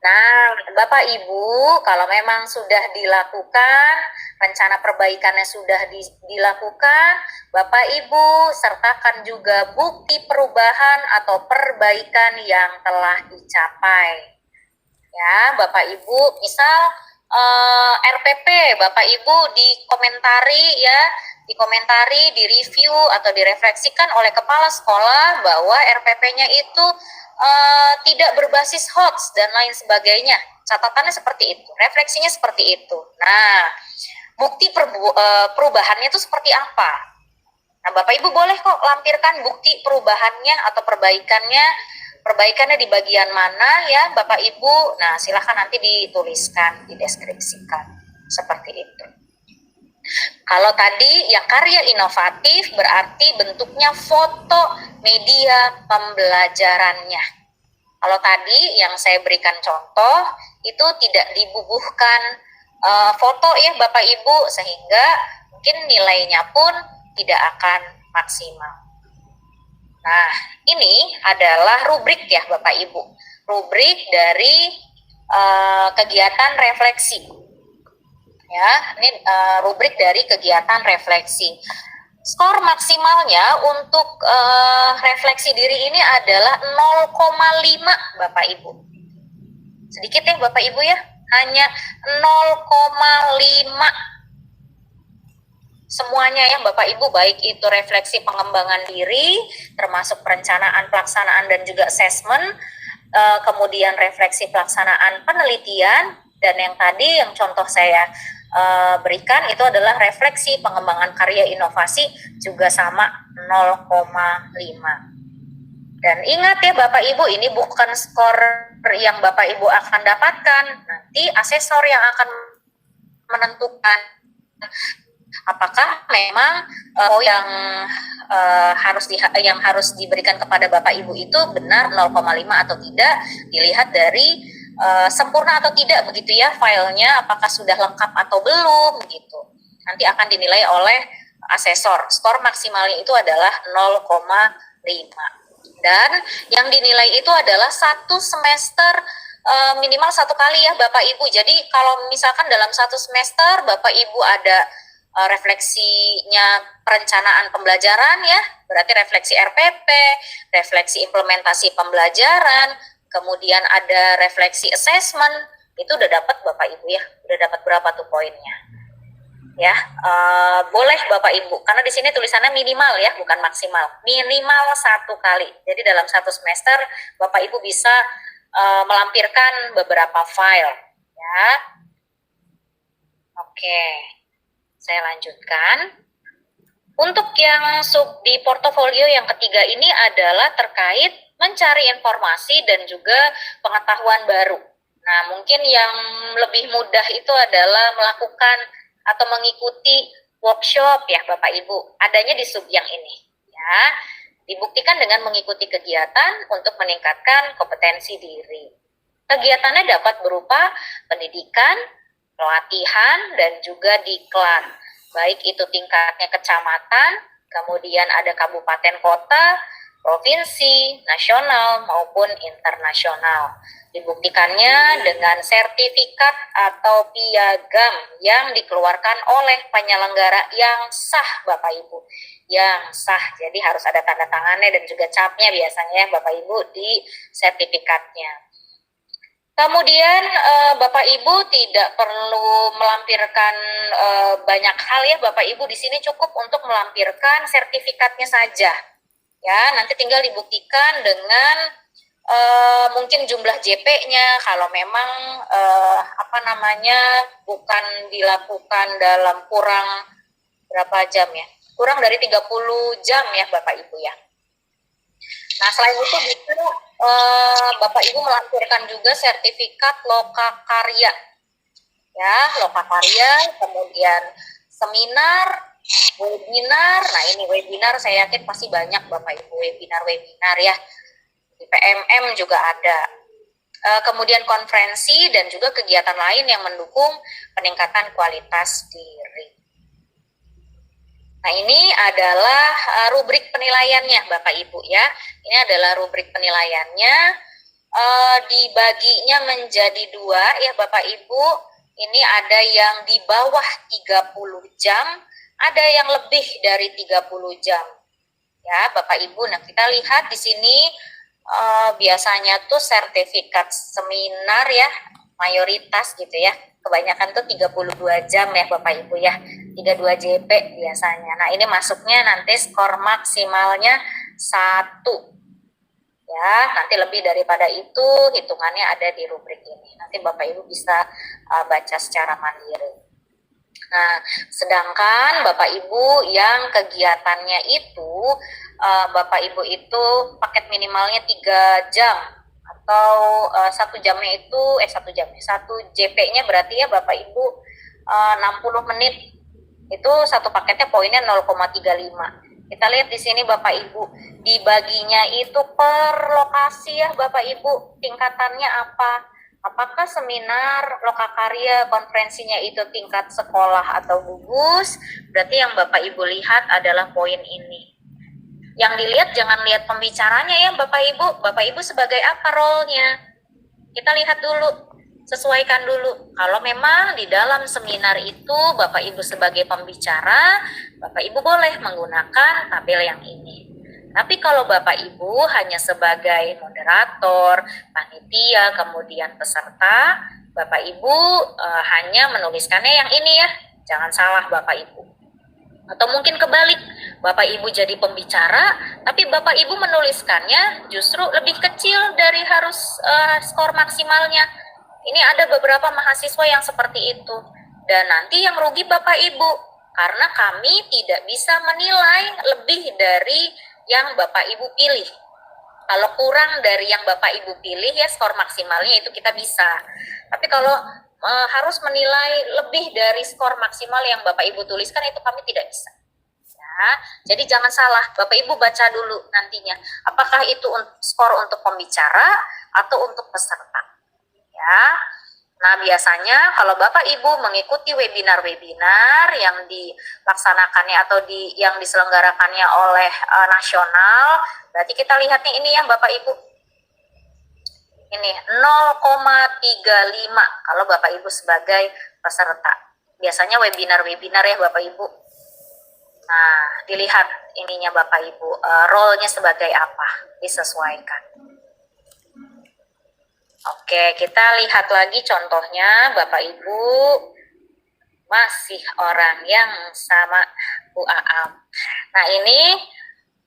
Nah, Bapak Ibu, kalau memang sudah dilakukan, rencana perbaikannya sudah dilakukan, Bapak Ibu sertakan juga bukti perubahan atau perbaikan yang telah dicapai. Ya, Bapak Ibu, misal RPP, Bapak Ibu dikomentari, direview atau direfleksikan oleh kepala sekolah bahwa RPP-nya itu tidak berbasis HOTS dan lain sebagainya. Catatannya seperti itu, refleksinya seperti itu. Nah, bukti perubahannya itu seperti apa? Nah, Bapak Ibu boleh kok lampirkan bukti perubahannya atau perbaikannya di bagian mana ya Bapak Ibu. Nah, silahkan nanti dituliskan, dideskripsikan seperti itu. Kalau tadi yang karya inovatif berarti bentuknya foto media pembelajarannya. Kalau tadi yang saya berikan contoh itu tidak dibubuhkan foto ya Bapak Ibu, sehingga mungkin nilainya pun tidak akan maksimal. Nah, ini adalah rubrik ya Bapak Ibu. Rubrik dari kegiatan refleksi. Ya, ini rubrik dari kegiatan refleksi. Skor maksimalnya untuk refleksi diri ini adalah 0,5 Bapak Ibu. Sedikit ya Bapak Ibu ya, hanya 0,5. Semuanya ya Bapak Ibu, baik itu refleksi pengembangan diri, termasuk perencanaan, pelaksanaan, dan juga assessment, kemudian refleksi pelaksanaan penelitian, dan yang tadi yang contoh saya berikan itu adalah refleksi pengembangan karya inovasi juga sama 0,5. Dan ingat ya Bapak Ibu, ini bukan skor yang Bapak Ibu akan dapatkan, nanti asesor yang akan menentukan Apakah memang yang harus diberikan kepada Bapak Ibu itu benar 0,5 atau tidak, dilihat dari sempurna atau tidak begitu ya filenya, apakah sudah lengkap atau belum gitu. Nanti akan dinilai oleh asesor. Skor maksimalnya itu adalah 0,5. Dan yang dinilai itu adalah satu semester minimal satu kali ya Bapak Ibu. Jadi kalau misalkan dalam satu semester Bapak Ibu ada refleksinya perencanaan pembelajaran ya, berarti refleksi RPP, refleksi implementasi pembelajaran, kemudian ada refleksi assessment, itu udah dapat Bapak Ibu ya, udah dapat berapa tuh poinnya? Ya, boleh Bapak Ibu, karena di sini tulisannya minimal ya, bukan maksimal, minimal satu kali. Jadi dalam satu semester Bapak Ibu bisa melampirkan beberapa file ya. Oke, saya lanjutkan. Untuk yang di portofolio yang ketiga ini adalah terkait mencari informasi dan juga pengetahuan baru. Nah, mungkin yang lebih mudah itu adalah melakukan atau mengikuti workshop ya Bapak Ibu. Adanya di sub yang ini ya. Dibuktikan dengan mengikuti kegiatan untuk meningkatkan kompetensi diri. Kegiatannya dapat berupa pendidikan, pelatihan, dan juga diklat. Baik itu tingkatnya kecamatan, kemudian ada kabupaten kota, provinsi, nasional, maupun internasional. Dibuktikannya dengan sertifikat atau piagam yang dikeluarkan oleh penyelenggara yang sah Bapak Ibu. Yang sah, jadi harus ada tanda tangannya dan juga capnya biasanya Bapak Ibu di sertifikatnya. Kemudian Bapak Ibu tidak perlu melampirkan banyak hal ya Bapak Ibu, di sini cukup untuk melampirkan sertifikatnya saja. Ya, nanti tinggal dibuktikan dengan mungkin jumlah JP-nya kalau memang bukan dilakukan dalam kurang berapa jam ya? Kurang dari 30 jam ya Bapak Ibu ya. Nah, selain itu bisa Bapak Ibu melampirkan juga sertifikat lokakarya. Ya, lokakarya, kemudian seminar, webinar. Nah, ini webinar saya yakin pasti banyak Bapak Ibu webinar ya. Di PMM juga ada. Kemudian konferensi dan juga kegiatan lain yang mendukung peningkatan kualitas diri. Nah, ini adalah rubrik penilaiannya Bapak Ibu ya. Ini adalah rubrik penilaiannya, dibaginya menjadi 2 ya Bapak Ibu. Ini ada yang di bawah 30 jam, ada yang lebih dari 30 jam. Ya Bapak Ibu, nah kita lihat di sini biasanya tuh sertifikat seminar ya, mayoritas gitu ya. Kebanyakan tuh 32 jam ya Bapak Ibu ya, 32 JP biasanya. Nah, ini masuknya nanti skor maksimalnya 1. Ya, nanti lebih daripada itu hitungannya ada di rubrik ini. Nanti Bapak Ibu bisa baca secara mandiri. Nah, sedangkan Bapak Ibu yang kegiatannya itu Bapak Ibu itu paket minimalnya 3 jam atau 1 jamnya itu 1 JP-nya berarti ya Bapak Ibu 60 menit. Itu satu paketnya poinnya 0,35. Kita lihat di sini Bapak Ibu, dibaginya itu per lokasi ya Bapak Ibu, tingkatannya apa? Apakah seminar, lokakarya, konferensinya itu tingkat sekolah atau gugus? Berarti yang Bapak Ibu lihat adalah poin ini. Yang dilihat jangan lihat pembicaranya ya Bapak Ibu. Bapak Ibu sebagai apa role-nya? Kita lihat dulu, sesuaikan dulu. Kalau memang di dalam seminar itu Bapak Ibu sebagai pembicara, Bapak Ibu boleh menggunakan tabel yang ini. Tapi kalau Bapak Ibu hanya sebagai moderator, panitia, kemudian peserta, Bapak Ibu hanya menuliskannya yang ini ya. Jangan salah Bapak Ibu. Atau mungkin kebalik, Bapak Ibu jadi pembicara, tapi Bapak Ibu menuliskannya justru lebih kecil dari harus skor maksimalnya. Ini ada beberapa mahasiswa yang seperti itu. Dan nanti yang rugi Bapak Ibu, karena kami tidak bisa menilai lebih dari yang Bapak Ibu pilih. Kalau kurang dari yang Bapak Ibu pilih ya skor maksimalnya itu kita bisa. Tapi kalau harus menilai lebih dari skor maksimal yang Bapak Ibu tuliskan, itu kami tidak bisa. Ya, jadi jangan salah, Bapak Ibu baca dulu nantinya, apakah itu skor untuk pembicara atau untuk peserta. Ya, nah biasanya kalau Bapak Ibu mengikuti webinar-webinar yang dilaksanakannya atau yang diselenggarakannya oleh nasional, berarti kita lihat nih ini ya Bapak Ibu, ini 0,35 kalau Bapak Ibu sebagai peserta. Biasanya webinar-webinar ya Bapak Ibu. Nah, dilihat ininya Bapak Ibu, role-nya sebagai apa, disesuaikan. Oke, kita lihat lagi contohnya Bapak Ibu, masih orang yang sama, Bu Aam. Nah, ini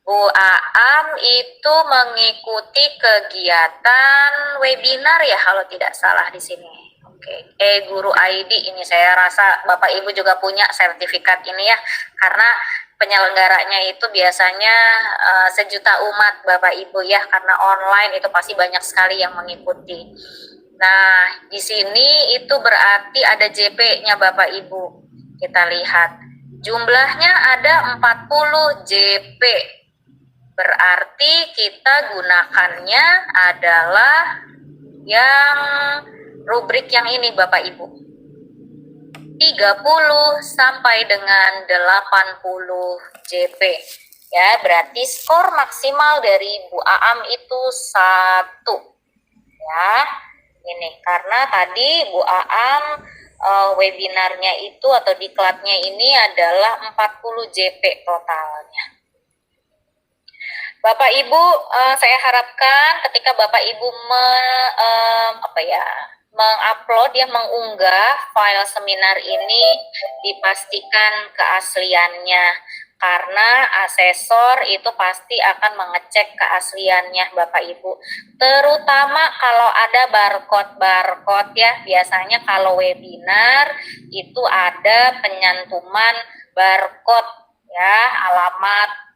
Bu Aam itu mengikuti kegiatan webinar ya kalau tidak salah di sini. Oke, Guru ID ini saya rasa Bapak Ibu juga punya sertifikat ini ya, karena penyelenggaranya itu biasanya sejuta umat Bapak Ibu ya, karena online itu pasti banyak sekali yang mengikuti. Nah, di sini itu berarti ada JP-nya Bapak Ibu. Kita lihat. Jumlahnya ada 40 JP. Berarti kita gunakannya adalah yang rubrik yang ini Bapak Ibu. 30 sampai dengan 80 JP. Ya, berarti skor maksimal dari Bu Aam itu 1. Ya, ini karena tadi Bu Aam webinarnya itu atau diklatnya ini adalah 40 JP totalnya. Bapak Ibu, saya harapkan ketika Bapak Ibu mengupload ya, mengunggah file seminar ini, dipastikan keasliannya, karena asesor itu pasti akan mengecek keasliannya Bapak Ibu, terutama kalau ada barcode ya. Biasanya kalau webinar itu ada penyantuman barcode ya, alamat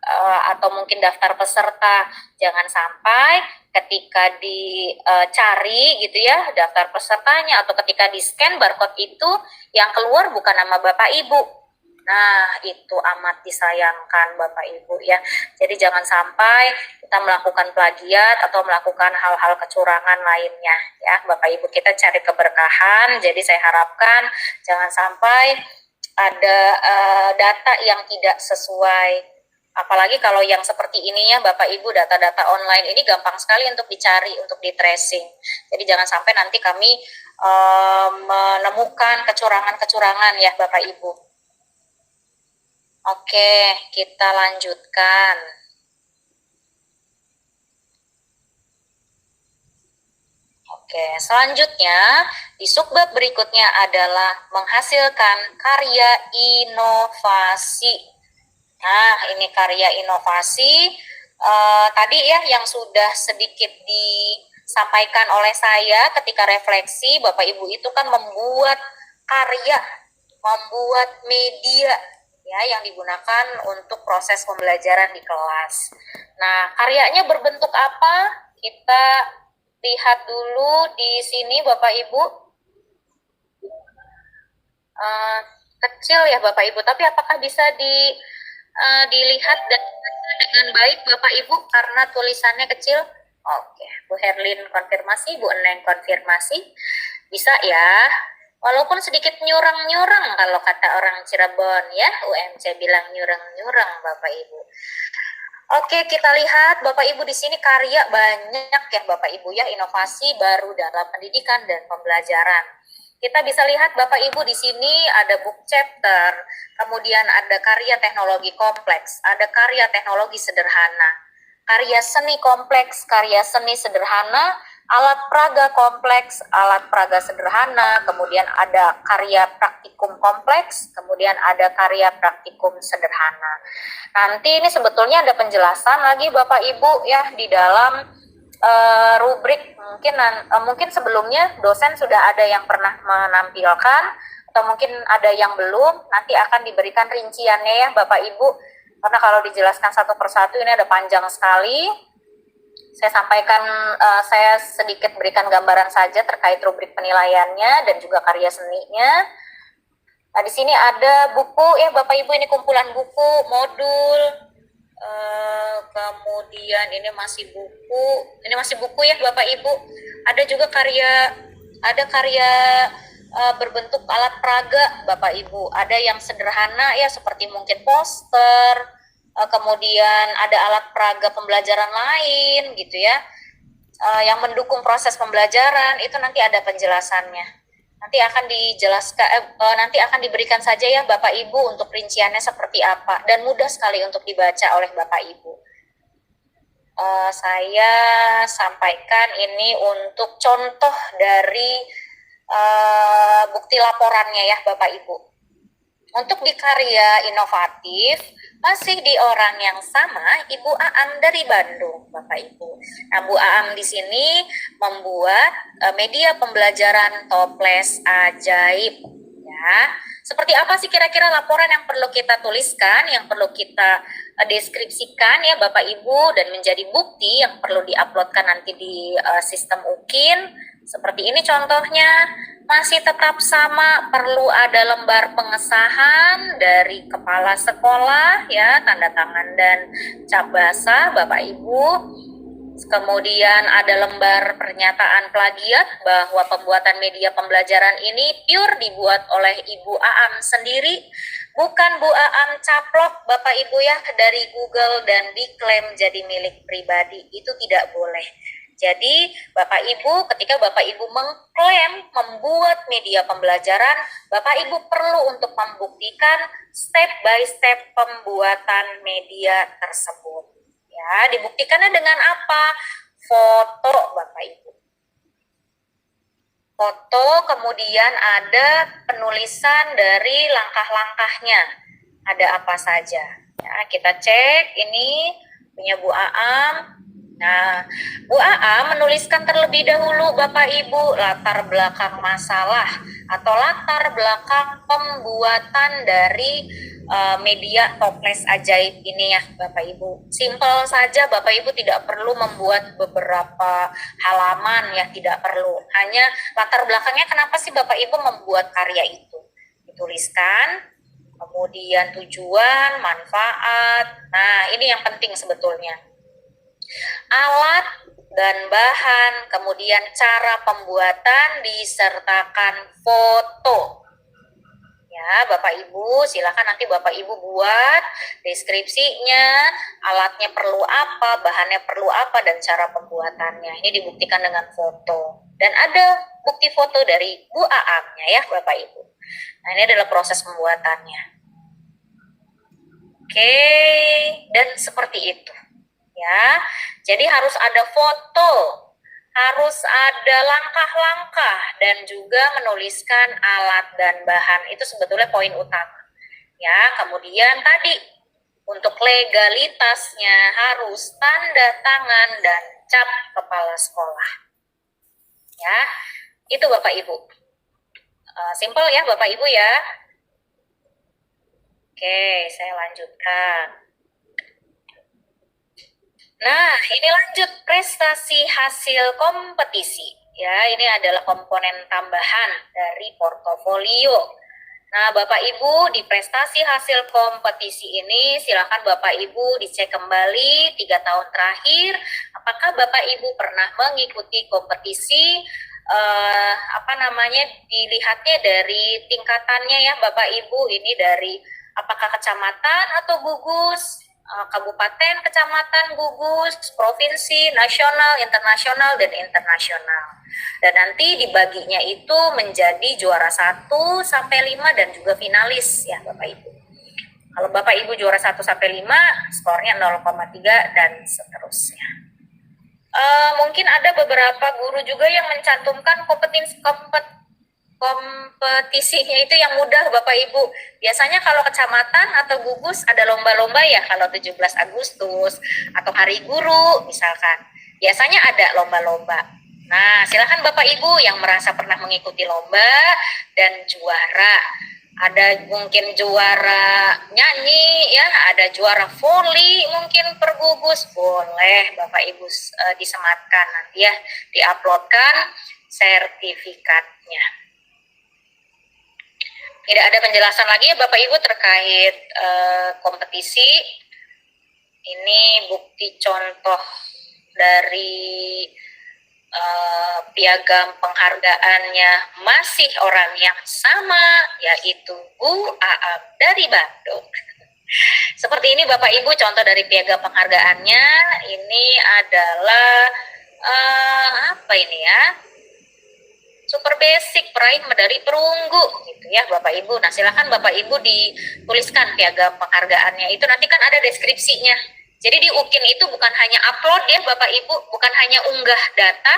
atau mungkin daftar peserta. Jangan sampai ketika dicari gitu ya daftar pesertanya, atau ketika di scan barcode itu yang keluar bukan nama Bapak Ibu. Nah, itu amat disayangkan Bapak Ibu ya. Jadi jangan sampai kita melakukan plagiat atau melakukan hal-hal kecurangan lainnya ya Bapak Ibu. Kita cari keberkahan, jadi saya harapkan jangan sampai ada data yang tidak sesuai. Apalagi kalau yang seperti ini ya Bapak Ibu, data-data online ini gampang sekali untuk dicari, untuk di tracing. Jadi jangan sampai nanti kami menemukan kecurangan-kecurangan ya Bapak Ibu. Oke, kita lanjutkan. Oke, selanjutnya di subbab berikutnya adalah menghasilkan karya inovasi. Nah, ini karya inovasi tadi ya yang sudah sedikit disampaikan oleh saya ketika refleksi. Bapak Ibu itu kan membuat karya, membuat media ya yang digunakan untuk proses pembelajaran di kelas. Nah, karyanya berbentuk apa? Kita lihat dulu di sini Bapak Ibu. Kecil ya Bapak Ibu, tapi apakah bisa dilihat dengan baik Bapak Ibu karena tulisannya kecil? Oke, Bu Herlin konfirmasi, Bu Eneng konfirmasi. Bisa ya, walaupun sedikit nyurang-nyurang kalau kata orang Cirebon ya, UMC bilang nyurang-nyurang Bapak Ibu. Oke, kita lihat Bapak Ibu di sini karya banyak ya Bapak Ibu ya, inovasi baru dalam pendidikan dan pembelajaran. Kita bisa lihat Bapak Ibu di sini ada book chapter, kemudian ada karya teknologi kompleks, ada karya teknologi sederhana, karya seni kompleks, karya seni sederhana, alat praga kompleks, alat praga sederhana, kemudian ada karya praktikum kompleks, kemudian ada karya praktikum sederhana. Nanti ini sebetulnya ada penjelasan lagi Bapak Ibu ya di dalam rubrik. Mungkin sebelumnya dosen sudah ada yang pernah menampilkan, atau mungkin ada yang belum, nanti akan diberikan rinciannya ya Bapak Ibu, karena kalau dijelaskan satu persatu ini ada panjang sekali. Saya sedikit berikan gambaran saja terkait rubrik penilaiannya dan juga karya seninya. Nah, di sini ada buku ya Bapak Ibu, ini kumpulan buku, modul, kemudian ini masih buku ya Bapak Ibu. Ada juga karya berbentuk alat peraga Bapak Ibu. Ada yang sederhana ya seperti mungkin poster, kemudian ada alat peraga pembelajaran lain gitu ya, yang mendukung proses pembelajaran. Itu nanti ada penjelasannya. Nanti akan diberikan saja ya Bapak Ibu untuk rinciannya seperti apa, dan mudah sekali untuk dibaca oleh Bapak Ibu. Saya sampaikan ini untuk contoh dari bukti laporannya ya Bapak Ibu. Untuk di karya inovatif, masih di orang yang sama, Ibu Aam dari Bandung, Bapak Ibu. Nah, Bu Aam di sini membuat media pembelajaran toples ajaib. Ya, seperti apa sih kira-kira laporan yang perlu kita tuliskan, yang perlu kita deskripsikan ya Bapak Ibu, dan menjadi bukti yang perlu diuploadkan nanti di sistem UKIN. Seperti ini contohnya. Masih tetap sama, perlu ada lembar pengesahan dari kepala sekolah ya, tanda tangan dan cap basah Bapak Ibu. Kemudian ada lembar pernyataan plagiat bahwa pembuatan media pembelajaran ini pure dibuat oleh Ibu Aam sendiri, bukan Bu Aam caplok Bapak Ibu ya dari Google dan diklaim jadi milik pribadi. Itu tidak boleh. Jadi Bapak Ibu, ketika Bapak Ibu mengklaim membuat media pembelajaran, Bapak Ibu perlu untuk membuktikan step by step pembuatan media tersebut. Ya, dibuktikannya dengan apa? Foto Bapak Ibu. Foto, kemudian ada penulisan dari langkah-langkahnya. Ada apa saja? Ya, kita cek ini punya Bu Aam. Nah, Bu Aam menuliskan terlebih dahulu Bapak Ibu latar belakang masalah atau latar belakang pembuatan dari media toples ajaib ini ya Bapak Ibu. Simpel saja Bapak Ibu, tidak perlu membuat beberapa halaman ya, tidak perlu. Hanya latar belakangnya kenapa sih Bapak Ibu membuat karya itu. Dituliskan, kemudian tujuan, manfaat. Nah, ini yang penting sebetulnya. Alat dan bahan, kemudian cara pembuatan, disertakan foto. Ya, Bapak Ibu, silakan nanti Bapak Ibu buat deskripsinya, alatnya perlu apa, bahannya perlu apa, dan cara pembuatannya. Ini dibuktikan dengan foto. Dan ada bukti foto dari Bu Aamnya ya, Bapak Ibu. Nah, ini adalah proses pembuatannya. Oke, dan seperti itu. Ya, jadi harus ada foto, harus ada langkah-langkah, dan juga menuliskan alat dan bahan. Itu sebetulnya poin utama. Ya, kemudian tadi untuk legalitasnya harus tanda tangan dan cap kepala sekolah. Ya, itu Bapak Ibu. Simple ya Bapak Ibu ya. Oke, saya lanjutkan. Nah, ini lanjut prestasi hasil kompetisi. Ya, ini adalah komponen tambahan dari portofolio. Nah, Bapak Ibu, di prestasi hasil kompetisi ini, silakan Bapak Ibu dicek kembali 3 tahun terakhir, apakah Bapak Ibu pernah mengikuti kompetisi, dilihatnya dari tingkatannya ya Bapak Ibu, ini dari apakah kecamatan atau gugus, kabupaten, kecamatan, gugus, provinsi, nasional, internasional, dan internasional. Dan nanti dibaginya itu menjadi juara 1 sampai 5 dan juga finalis ya Bapak Ibu. Kalau Bapak Ibu juara 1 sampai 5, skornya 0,3 dan seterusnya. Mungkin ada beberapa guru juga yang mencantumkan kompetisinya itu yang mudah Bapak Ibu. Biasanya kalau kecamatan atau gugus ada lomba-lomba ya, kalau 17 Agustus atau Hari Guru misalkan. Biasanya ada lomba-lomba. Nah, silakan Bapak Ibu yang merasa pernah mengikuti lomba dan juara. ada mungkin juara nyanyi ya, ada juara voli mungkin per gugus, boleh Bapak Ibu disematkan nanti ya, diuploadkan sertifikatnya. Tidak ada penjelasan lagi ya Bapak Ibu terkait kompetisi. Ini bukti contoh dari piagam penghargaannya masih orang yang sama, yaitu Bu Aam dari Bandung. Seperti ini Bapak Ibu contoh dari piagam penghargaannya. Ini adalah apa ini ya? Super basic peraih medali perunggu gitu ya Bapak Ibu. Nah, silakan Bapak Ibu dituliskan piagam penghargaannya. Itu nanti kan ada deskripsinya. Jadi di UKIN itu bukan hanya upload ya Bapak Ibu, bukan hanya unggah data,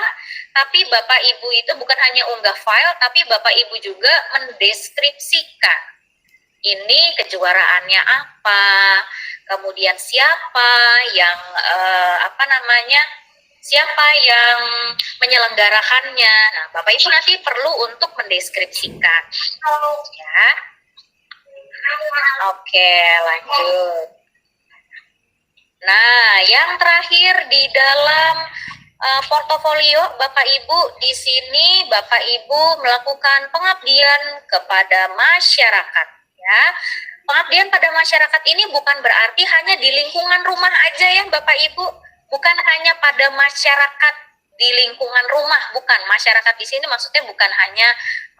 tapi Bapak Ibu itu bukan hanya unggah file, tapi Bapak Ibu juga mendeskripsikan. Ini kejuaraannya apa, kemudian siapa yang siapa yang menyelenggarakannya. Nah, Bapak Ibu nanti perlu untuk mendeskripsikan. Ya. Oke, lanjut. Nah, yang terakhir di dalam portofolio Bapak Ibu, di sini Bapak Ibu melakukan pengabdian kepada masyarakat. Ya, pengabdian pada masyarakat ini bukan berarti hanya di lingkungan rumah aja ya Bapak Ibu, bukan hanya pada masyarakat di lingkungan rumah, bukan. Masyarakat di sini maksudnya bukan hanya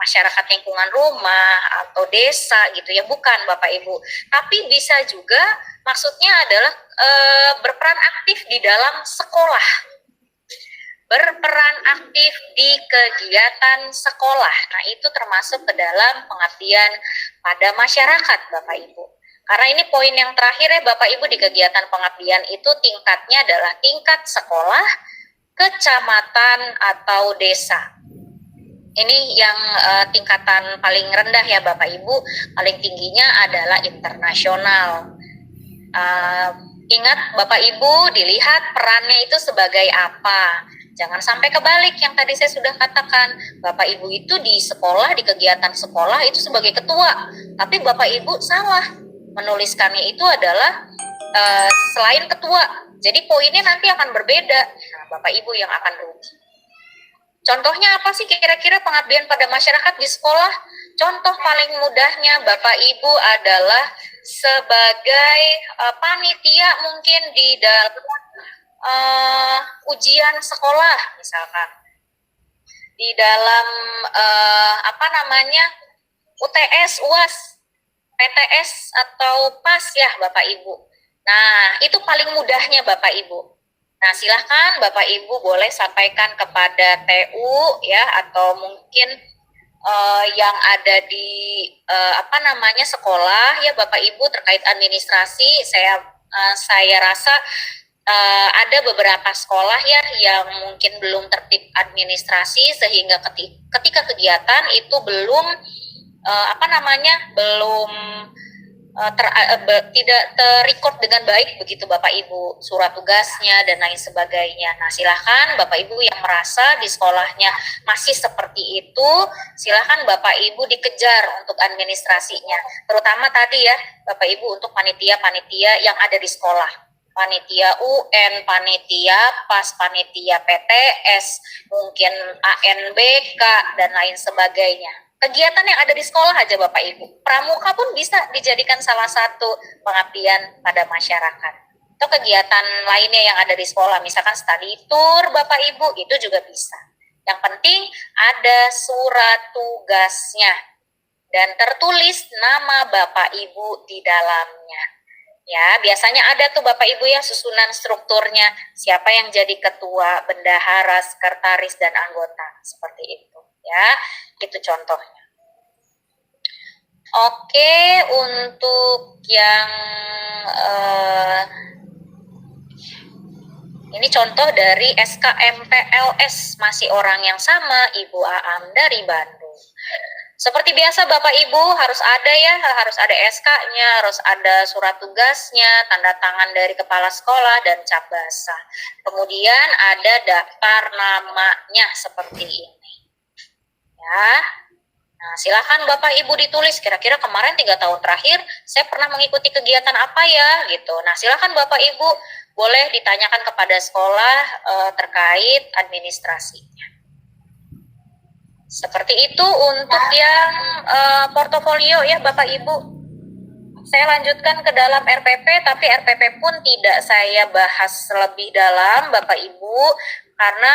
masyarakat lingkungan rumah atau desa gitu ya, bukan Bapak Ibu. Tapi bisa juga maksudnya adalah berperan aktif di dalam sekolah, berperan aktif di kegiatan sekolah. Nah, itu termasuk ke dalam pengabdian pada masyarakat Bapak Ibu. Karena ini poin yang terakhir ya Bapak Ibu, di kegiatan pengabdian itu tingkatnya adalah tingkat sekolah, kecamatan atau desa. Ini yang tingkatan paling rendah ya Bapak Ibu, paling tingginya adalah internasional. Ingat Bapak Ibu, dilihat perannya itu sebagai apa. Jangan sampai kebalik yang tadi saya sudah katakan. Bapak Ibu itu di sekolah, di kegiatan sekolah itu sebagai ketua, tapi Bapak Ibu salah menuliskannya itu adalah selain ketua. Jadi poinnya nanti akan berbeda. Nah, Bapak Ibu yang akan rugi. Contohnya apa sih kira-kira pengabdian pada masyarakat di sekolah? Contoh paling mudahnya Bapak Ibu adalah sebagai panitia mungkin di dalam ujian sekolah misalkan. Di dalam UTS, UAS, PTS atau PAS ya Bapak Ibu. Nah, itu paling mudahnya Bapak Ibu. Nah, silahkan Bapak Ibu boleh sampaikan kepada TU ya, atau mungkin yang ada di sekolah ya Bapak Ibu terkait administrasi. Saya rasa ada beberapa sekolah ya yang mungkin belum tertib administrasi, sehingga ketika kegiatan itu belum belum tidak terrecord dengan baik begitu Bapak Ibu, surat tugasnya dan lain sebagainya. Nah, silahkan Bapak Ibu yang merasa di sekolahnya masih seperti itu, silahkan Bapak Ibu dikejar untuk administrasinya, terutama tadi ya Bapak Ibu untuk panitia-panitia yang ada di sekolah, panitia UN, panitia PAS, panitia PTS, mungkin ANBK dan lain sebagainya. Kegiatan yang ada di sekolah aja Bapak Ibu. Pramuka pun bisa dijadikan salah satu pengabdian pada masyarakat. Atau kegiatan lainnya yang ada di sekolah, misalkan study tour Bapak Ibu, itu juga bisa. Yang penting ada surat tugasnya dan tertulis nama Bapak Ibu di dalamnya. Ya, biasanya ada tuh Bapak Ibu ya susunan strukturnya, siapa yang jadi ketua, bendahara, sekretaris, dan anggota, seperti itu. Ya, itu contohnya. Oke, untuk yang ini contoh dari SKMPLS, masih orang yang sama, Ibu Aam dari Bandung. Seperti biasa Bapak Ibu harus ada SK-nya, harus ada surat tugasnya, tanda tangan dari kepala sekolah dan cap basah. Kemudian ada daftar namanya seperti ini. Ya. Nah, silakan Bapak Ibu ditulis kira-kira kemarin 3 tahun terakhir saya pernah mengikuti kegiatan apa ya gitu. Nah, silakan Bapak Ibu boleh ditanyakan kepada sekolah terkait administrasinya. Seperti itu untuk yang portofolio ya Bapak Ibu. Saya lanjutkan ke dalam RPP, tapi RPP pun tidak saya bahas lebih dalam Bapak Ibu, karena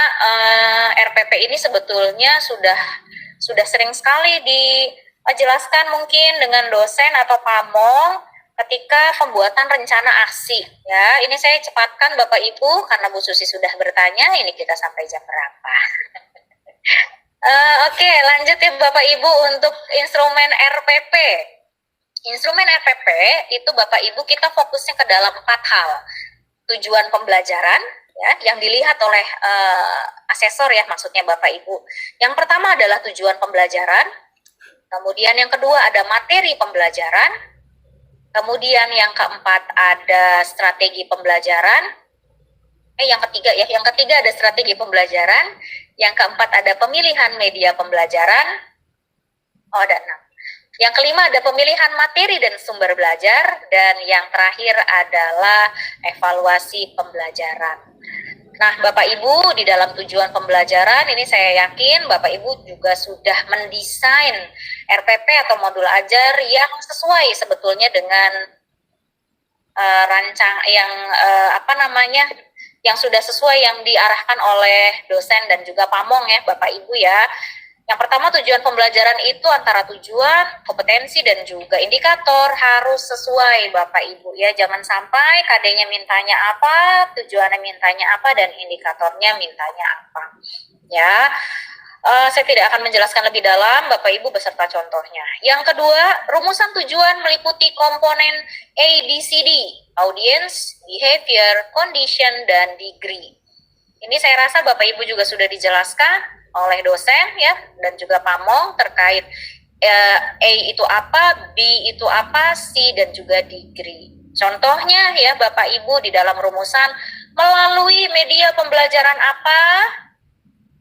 RPP ini sebetulnya sudah sering sekali dijelaskan mungkin dengan dosen atau pamong ketika pembuatan rencana aksi. Ya, ini saya cepatkan Bapak Ibu karena Bu Susi sudah bertanya, ini kita sampai jam berapa? Oke, lanjut ya Bapak Ibu untuk instrumen RPP. Instrumen RPP itu Bapak Ibu kita fokusnya ke dalam 4 hal. Tujuan pembelajaran, ya, yang dilihat oleh asesor ya, maksudnya Bapak Ibu. Yang pertama adalah tujuan pembelajaran, kemudian yang kedua ada materi pembelajaran, kemudian yang keempat ada strategi pembelajaran, yang ketiga ada strategi pembelajaran, yang keempat ada pemilihan media pembelajaran, ada 6. Yang kelima ada pemilihan materi dan sumber belajar, dan yang terakhir adalah evaluasi pembelajaran. Nah, Bapak Ibu di dalam tujuan pembelajaran ini saya yakin Bapak Ibu juga sudah mendesain RPP atau modul ajar yang sesuai sebetulnya dengan yang sudah sesuai yang diarahkan oleh dosen dan juga pamong ya Bapak Ibu ya. Yang pertama, tujuan pembelajaran itu antara tujuan, kompetensi, dan juga indikator harus sesuai Bapak Ibu ya. Jangan sampai KD-nya mintanya apa, tujuannya mintanya apa, dan indikatornya mintanya apa. Ya, saya tidak akan menjelaskan lebih dalam, Bapak Ibu beserta contohnya. Yang kedua, rumusan tujuan meliputi komponen ABCD, audience, behavior, condition, dan degree. Ini saya rasa Bapak Ibu juga sudah dijelaskan oleh dosen ya dan juga pamong terkait A itu apa, B itu apa, C dan juga degree. Contohnya ya Bapak Ibu di dalam rumusan melalui media pembelajaran apa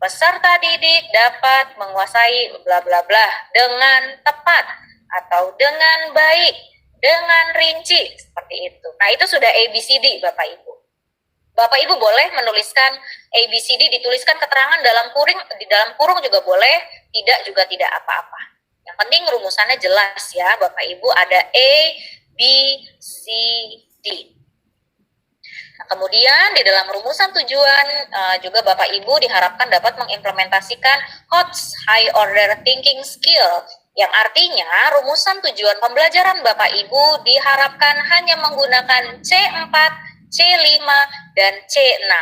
peserta didik dapat menguasai bla bla bla dengan tepat atau dengan baik, dengan rinci seperti itu. Nah, itu sudah ABCD Bapak Ibu. Bapak Ibu boleh menuliskan ABCD, dituliskan keterangan di dalam kurung juga boleh, tidak juga tidak apa-apa. Yang penting rumusannya jelas ya, Bapak Ibu ada A, B, C, D. Nah, kemudian di dalam rumusan tujuan juga Bapak Ibu diharapkan dapat mengimplementasikan HOTS, High Order Thinking Skill, yang artinya rumusan tujuan pembelajaran Bapak Ibu diharapkan hanya menggunakan C4, C5, dan C6.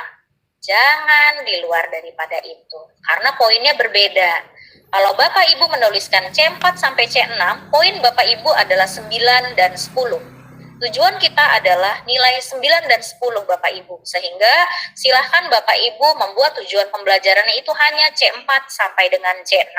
Jangan di luar daripada itu, karena poinnya berbeda. Kalau Bapak Ibu menuliskan C4 sampai C6, poin Bapak Ibu adalah 9 dan 10. Tujuan kita adalah nilai 9 dan 10 Bapak Ibu, sehingga silahkan Bapak Ibu membuat tujuan pembelajarannya itu hanya C4 sampai dengan C6.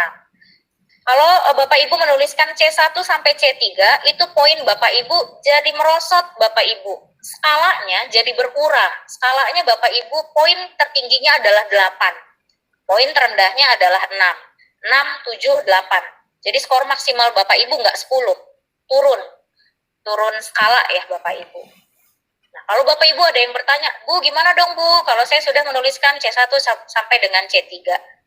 Kalau Bapak Ibu menuliskan C1 sampai C3, itu poin Bapak Ibu jadi merosot Bapak Ibu. Skalanya jadi berkurang. Skalanya Bapak Ibu poin tertingginya adalah 8. Poin terendahnya adalah 6. 6, 7, 8. Jadi skor maksimal Bapak Ibu nggak 10. Turun skala ya Bapak Ibu. Nah, kalau Bapak Ibu ada yang bertanya, Bu gimana dong Bu kalau saya sudah menuliskan C1 sampai dengan C3?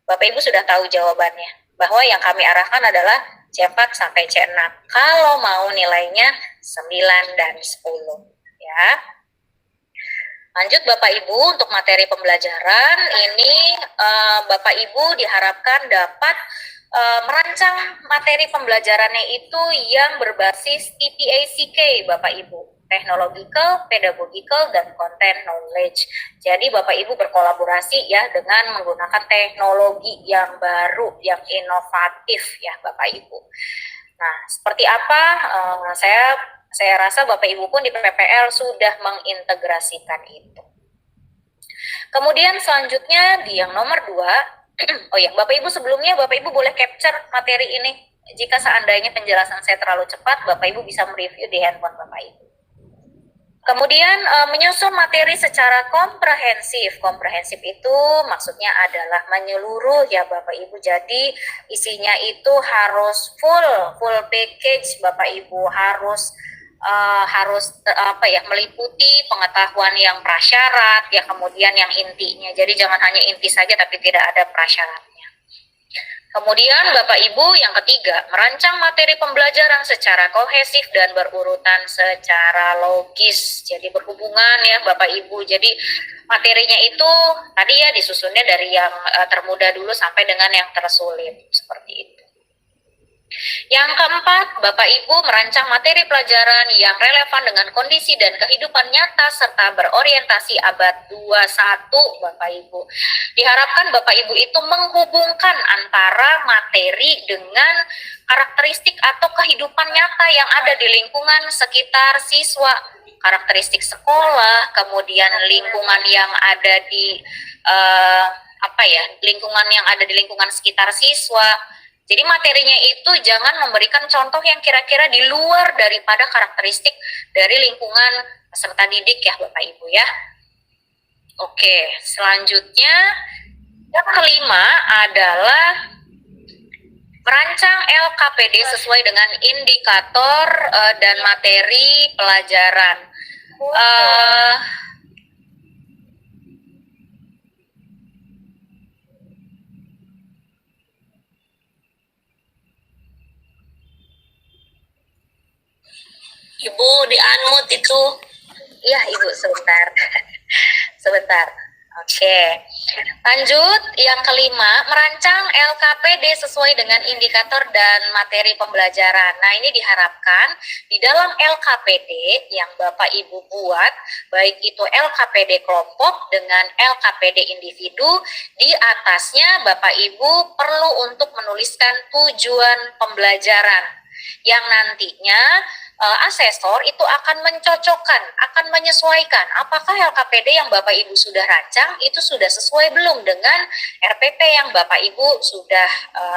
Bapak Ibu sudah tahu jawabannya. Bahwa yang kami arahkan adalah C4 sampai C6. Kalau mau nilainya 9 dan 10. Ya. Lanjut Bapak Ibu untuk materi pembelajaran ini Bapak Ibu diharapkan dapat merancang materi pembelajarannya itu yang berbasis TPACK Bapak Ibu. Technological, Pedagogical, dan Content Knowledge. Jadi Bapak Ibu berkolaborasi ya dengan menggunakan teknologi yang baru, yang inovatif ya Bapak Ibu. Nah, seperti apa? Saya rasa Bapak Ibu pun di PPL sudah mengintegrasikan itu. Kemudian selanjutnya di yang nomor 2, oh ya Bapak Ibu sebelumnya Bapak Ibu boleh capture materi ini. Jika seandainya penjelasan saya terlalu cepat, Bapak Ibu bisa mereview di handphone Bapak Ibu. Kemudian menyusun materi secara komprehensif. Komprehensif itu maksudnya adalah menyeluruh ya Bapak Ibu. Jadi isinya itu harus full package Bapak Ibu, harus meliputi pengetahuan yang prasyarat ya, kemudian yang intinya. Jadi jangan hanya inti saja tapi tidak ada prasyaratnya. Kemudian Bapak Ibu yang ketiga, merancang materi pembelajaran secara kohesif dan berurutan secara logis. Jadi berhubungan ya Bapak Ibu. Jadi materinya itu tadi ya disusunnya dari yang termudah dulu sampai dengan yang tersulit, seperti itu. Yang keempat, Bapak Ibu merancang materi pelajaran yang relevan dengan kondisi dan kehidupan nyata serta berorientasi abad 21, Bapak Ibu. Diharapkan Bapak Ibu itu menghubungkan antara materi dengan karakteristik atau kehidupan nyata yang ada di lingkungan sekitar siswa, karakteristik sekolah, kemudian lingkungan yang ada di lingkungan yang ada di lingkungan sekitar siswa. Jadi materinya itu jangan memberikan contoh yang kira-kira di luar daripada karakteristik dari lingkungan peserta didik ya Bapak Ibu ya. Oke, selanjutnya yang kelima adalah merancang LKPD sesuai dengan indikator dan materi pelajaran. Ibu di-unmute itu. Iya Ibu, sebentar. Sebentar. Oke. Lanjut, yang kelima, merancang LKPD sesuai dengan indikator dan materi pembelajaran. Nah, ini diharapkan di dalam LKPD yang Bapak Ibu buat, baik itu LKPD kelompok dengan LKPD individu, di atasnya Bapak Ibu perlu untuk menuliskan tujuan pembelajaran yang nantinya asesor itu akan mencocokkan, akan menyesuaikan apakah LKPD yang Bapak Ibu sudah rancang itu sudah sesuai belum dengan RPP yang Bapak Ibu sudah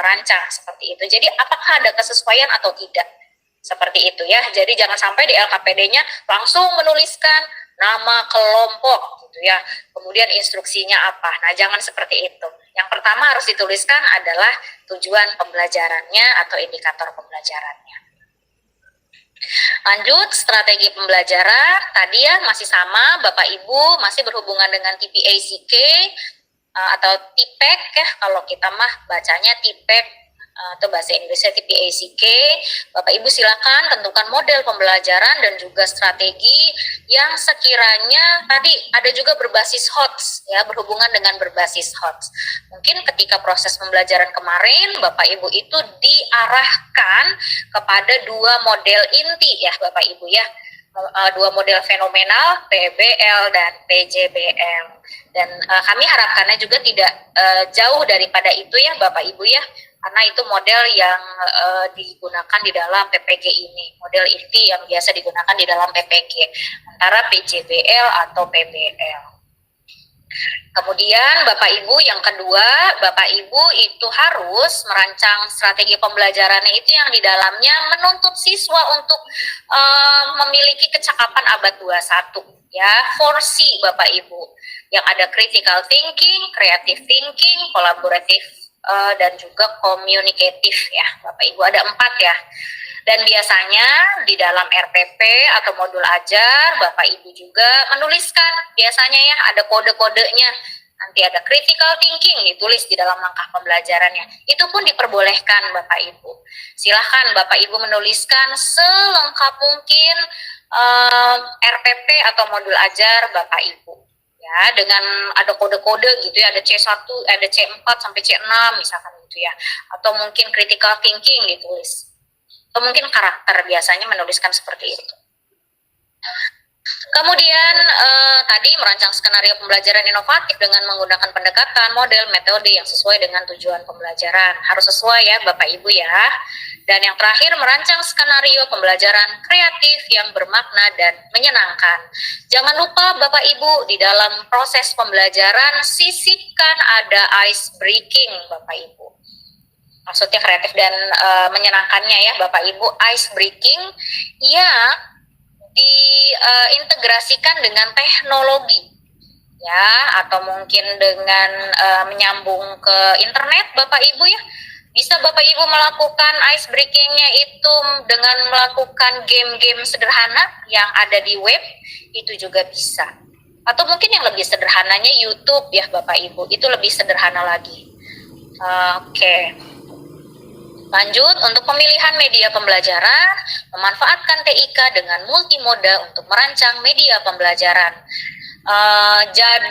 rancang, seperti itu. Jadi apakah ada kesesuaian atau tidak, seperti itu ya. Jadi jangan sampai di LKPD-nya langsung menuliskan nama kelompok gitu ya, kemudian instruksinya apa. Nah, jangan seperti itu. Yang pertama harus dituliskan adalah tujuan pembelajarannya atau indikator pembelajarannya. Lanjut, strategi pembelajaran tadi ya masih sama Bapak Ibu, masih berhubungan dengan TPACK atau TPEC ya, kalau kita mah bacanya TPEC atau bahasa Inggrisnya TPACK. Bapak Ibu silakan tentukan model pembelajaran dan juga strategi yang sekiranya tadi ada juga berbasis HOTS ya, berhubungan dengan berbasis HOTS. Mungkin ketika proses pembelajaran kemarin Bapak Ibu itu diarahkan kepada dua model inti ya Bapak Ibu ya, dua model fenomenal, PBL dan PJBL. Dan kami harapkannya juga tidak jauh daripada itu ya Bapak Ibu ya, karena itu model yang digunakan di dalam PPG ini, model inti yang biasa digunakan di dalam PPG antara PJBL atau PBL. Kemudian Bapak Ibu yang kedua, Bapak Ibu itu harus merancang strategi pembelajarannya itu yang di dalamnya menuntut siswa untuk memiliki kecakapan abad 21 ya, 4C Bapak Ibu, yang ada critical thinking, creative thinking, collaborative dan juga communicative ya Bapak Ibu, ada 4 ya. Dan biasanya di dalam RPP atau modul ajar Bapak Ibu juga menuliskan, biasanya ya ada kode-kodenya, nanti ada critical thinking ditulis di dalam langkah pembelajarannya. Itu pun diperbolehkan Bapak Ibu. Silahkan Bapak Ibu menuliskan selengkap mungkin RPP atau modul ajar Bapak Ibu. Ya, dengan ada kode-kode gitu ya, ada C1, ada C4 sampai C6 misalkan gitu ya. Atau mungkin critical thinking ditulis. Atau mungkin karakter biasanya menuliskan seperti itu. Kemudian tadi merancang skenario pembelajaran inovatif dengan menggunakan pendekatan, model, metode yang sesuai dengan tujuan pembelajaran. Harus sesuai ya Bapak Ibu ya. Dan yang terakhir merancang skenario pembelajaran kreatif yang bermakna dan menyenangkan. Jangan lupa Bapak Ibu di dalam proses pembelajaran sisipkan ada ice breaking Bapak Ibu. Maksudnya kreatif dan menyenangkannya ya Bapak Ibu, ice breaking ya diintegrasikan dengan teknologi, ya, atau mungkin dengan menyambung ke internet, Bapak Ibu ya. Bisa Bapak Ibu melakukan ice breakingnya itu dengan melakukan game-game sederhana yang ada di web, itu juga bisa. Atau mungkin yang lebih sederhananya YouTube ya Bapak Ibu, itu lebih sederhana lagi. Oke. Lanjut, untuk pemilihan media pembelajaran, memanfaatkan TIK dengan multimoda untuk merancang media pembelajaran.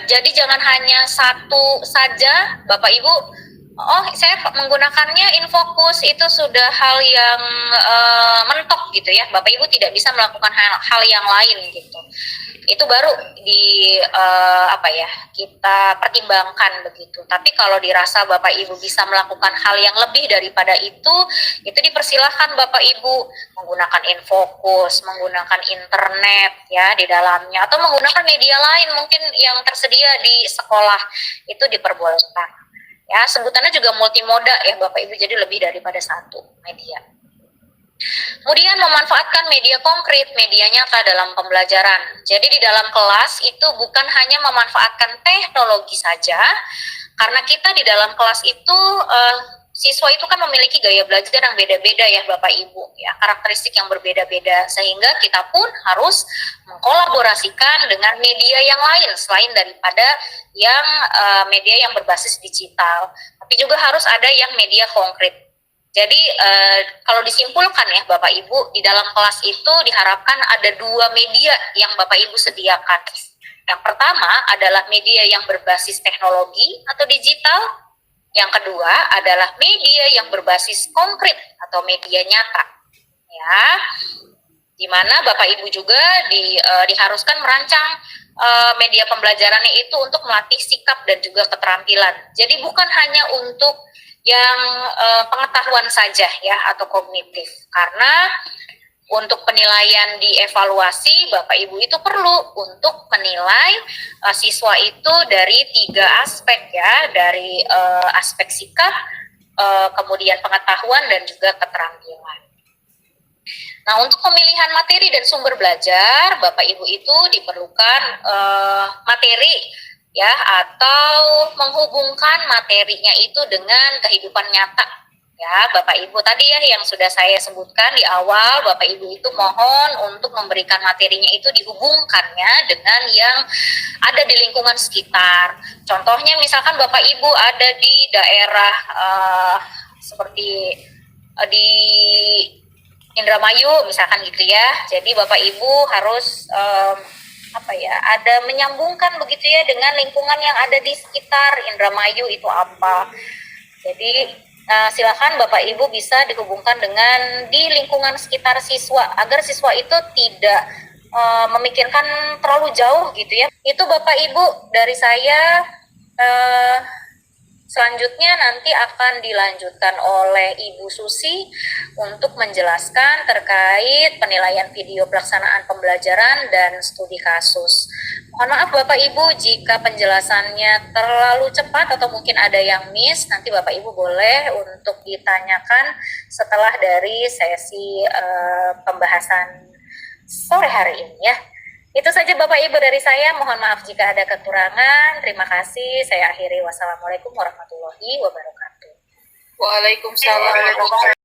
Jadi jangan hanya satu saja, Bapak Ibu. Oh, saya menggunakannya Infocus, itu sudah hal yang mentok gitu ya. Bapak Ibu tidak bisa melakukan hal yang lain gitu. Itu baru kita pertimbangkan begitu. Tapi kalau dirasa Bapak Ibu bisa melakukan hal yang lebih daripada itu dipersilahkan Bapak Ibu menggunakan Infocus, menggunakan internet ya di dalamnya, atau menggunakan media lain mungkin yang tersedia di sekolah, itu diperbolehkan. Ya, sebutannya juga multimoda ya Bapak Ibu, jadi lebih daripada satu media. Kemudian memanfaatkan media konkret, media nyata dalam pembelajaran. Jadi di dalam kelas itu bukan hanya memanfaatkan teknologi saja, karena kita di dalam kelas itu siswa itu kan memiliki gaya belajar yang beda-beda ya Bapak Ibu, ya, karakteristik yang berbeda-beda, sehingga kita pun harus mengkolaborasikan dengan media yang lain selain daripada yang media yang berbasis digital, tapi juga harus ada yang media konkret. Jadi kalau disimpulkan ya Bapak Ibu, di dalam kelas itu diharapkan ada dua media yang Bapak Ibu sediakan. Yang pertama adalah media yang berbasis teknologi atau digital. Yang kedua adalah media yang berbasis konkret atau media nyata. Ya, di mana Bapak Ibu juga diharuskan merancang media pembelajarannya itu untuk melatih sikap dan juga keterampilan. Jadi bukan hanya untuk yang pengetahuan saja ya atau kognitif, karena untuk penilaian dievaluasi Bapak Ibu itu perlu untuk menilai siswa itu dari 3 aspek ya, dari aspek sikap, kemudian pengetahuan dan juga keterampilan. Nah, untuk pemilihan materi dan sumber belajar Bapak Ibu itu diperlukan materi ya, atau menghubungkan materinya itu dengan kehidupan nyata ya Bapak Ibu. Tadi ya yang sudah saya sebutkan di awal, Bapak Ibu itu mohon untuk memberikan materinya itu dihubungkannya dengan yang ada di lingkungan sekitar. Contohnya misalkan Bapak Ibu ada di daerah seperti di Indramayu misalkan gitu ya, jadi Bapak Ibu harus ada menyambungkan begitu ya dengan lingkungan yang ada di sekitar Indramayu itu apa. Jadi silakan Bapak Ibu bisa dihubungkan dengan di lingkungan sekitar siswa agar siswa itu tidak memikirkan terlalu jauh gitu ya. Itu Bapak Ibu dari saya. Selanjutnya nanti akan dilanjutkan oleh Ibu Susi untuk menjelaskan terkait penilaian video pelaksanaan pembelajaran dan studi kasus. Mohon maaf Bapak Ibu jika penjelasannya terlalu cepat atau mungkin ada yang miss, nanti Bapak Ibu boleh untuk ditanyakan setelah dari sesi pembahasan sore hari ini ya. Itu saja Bapak Ibu dari saya, mohon maaf jika ada kekurangan. Terima kasih, saya akhiri. Wassalamualaikum warahmatullahi wabarakatuh. Waalaikumsalam.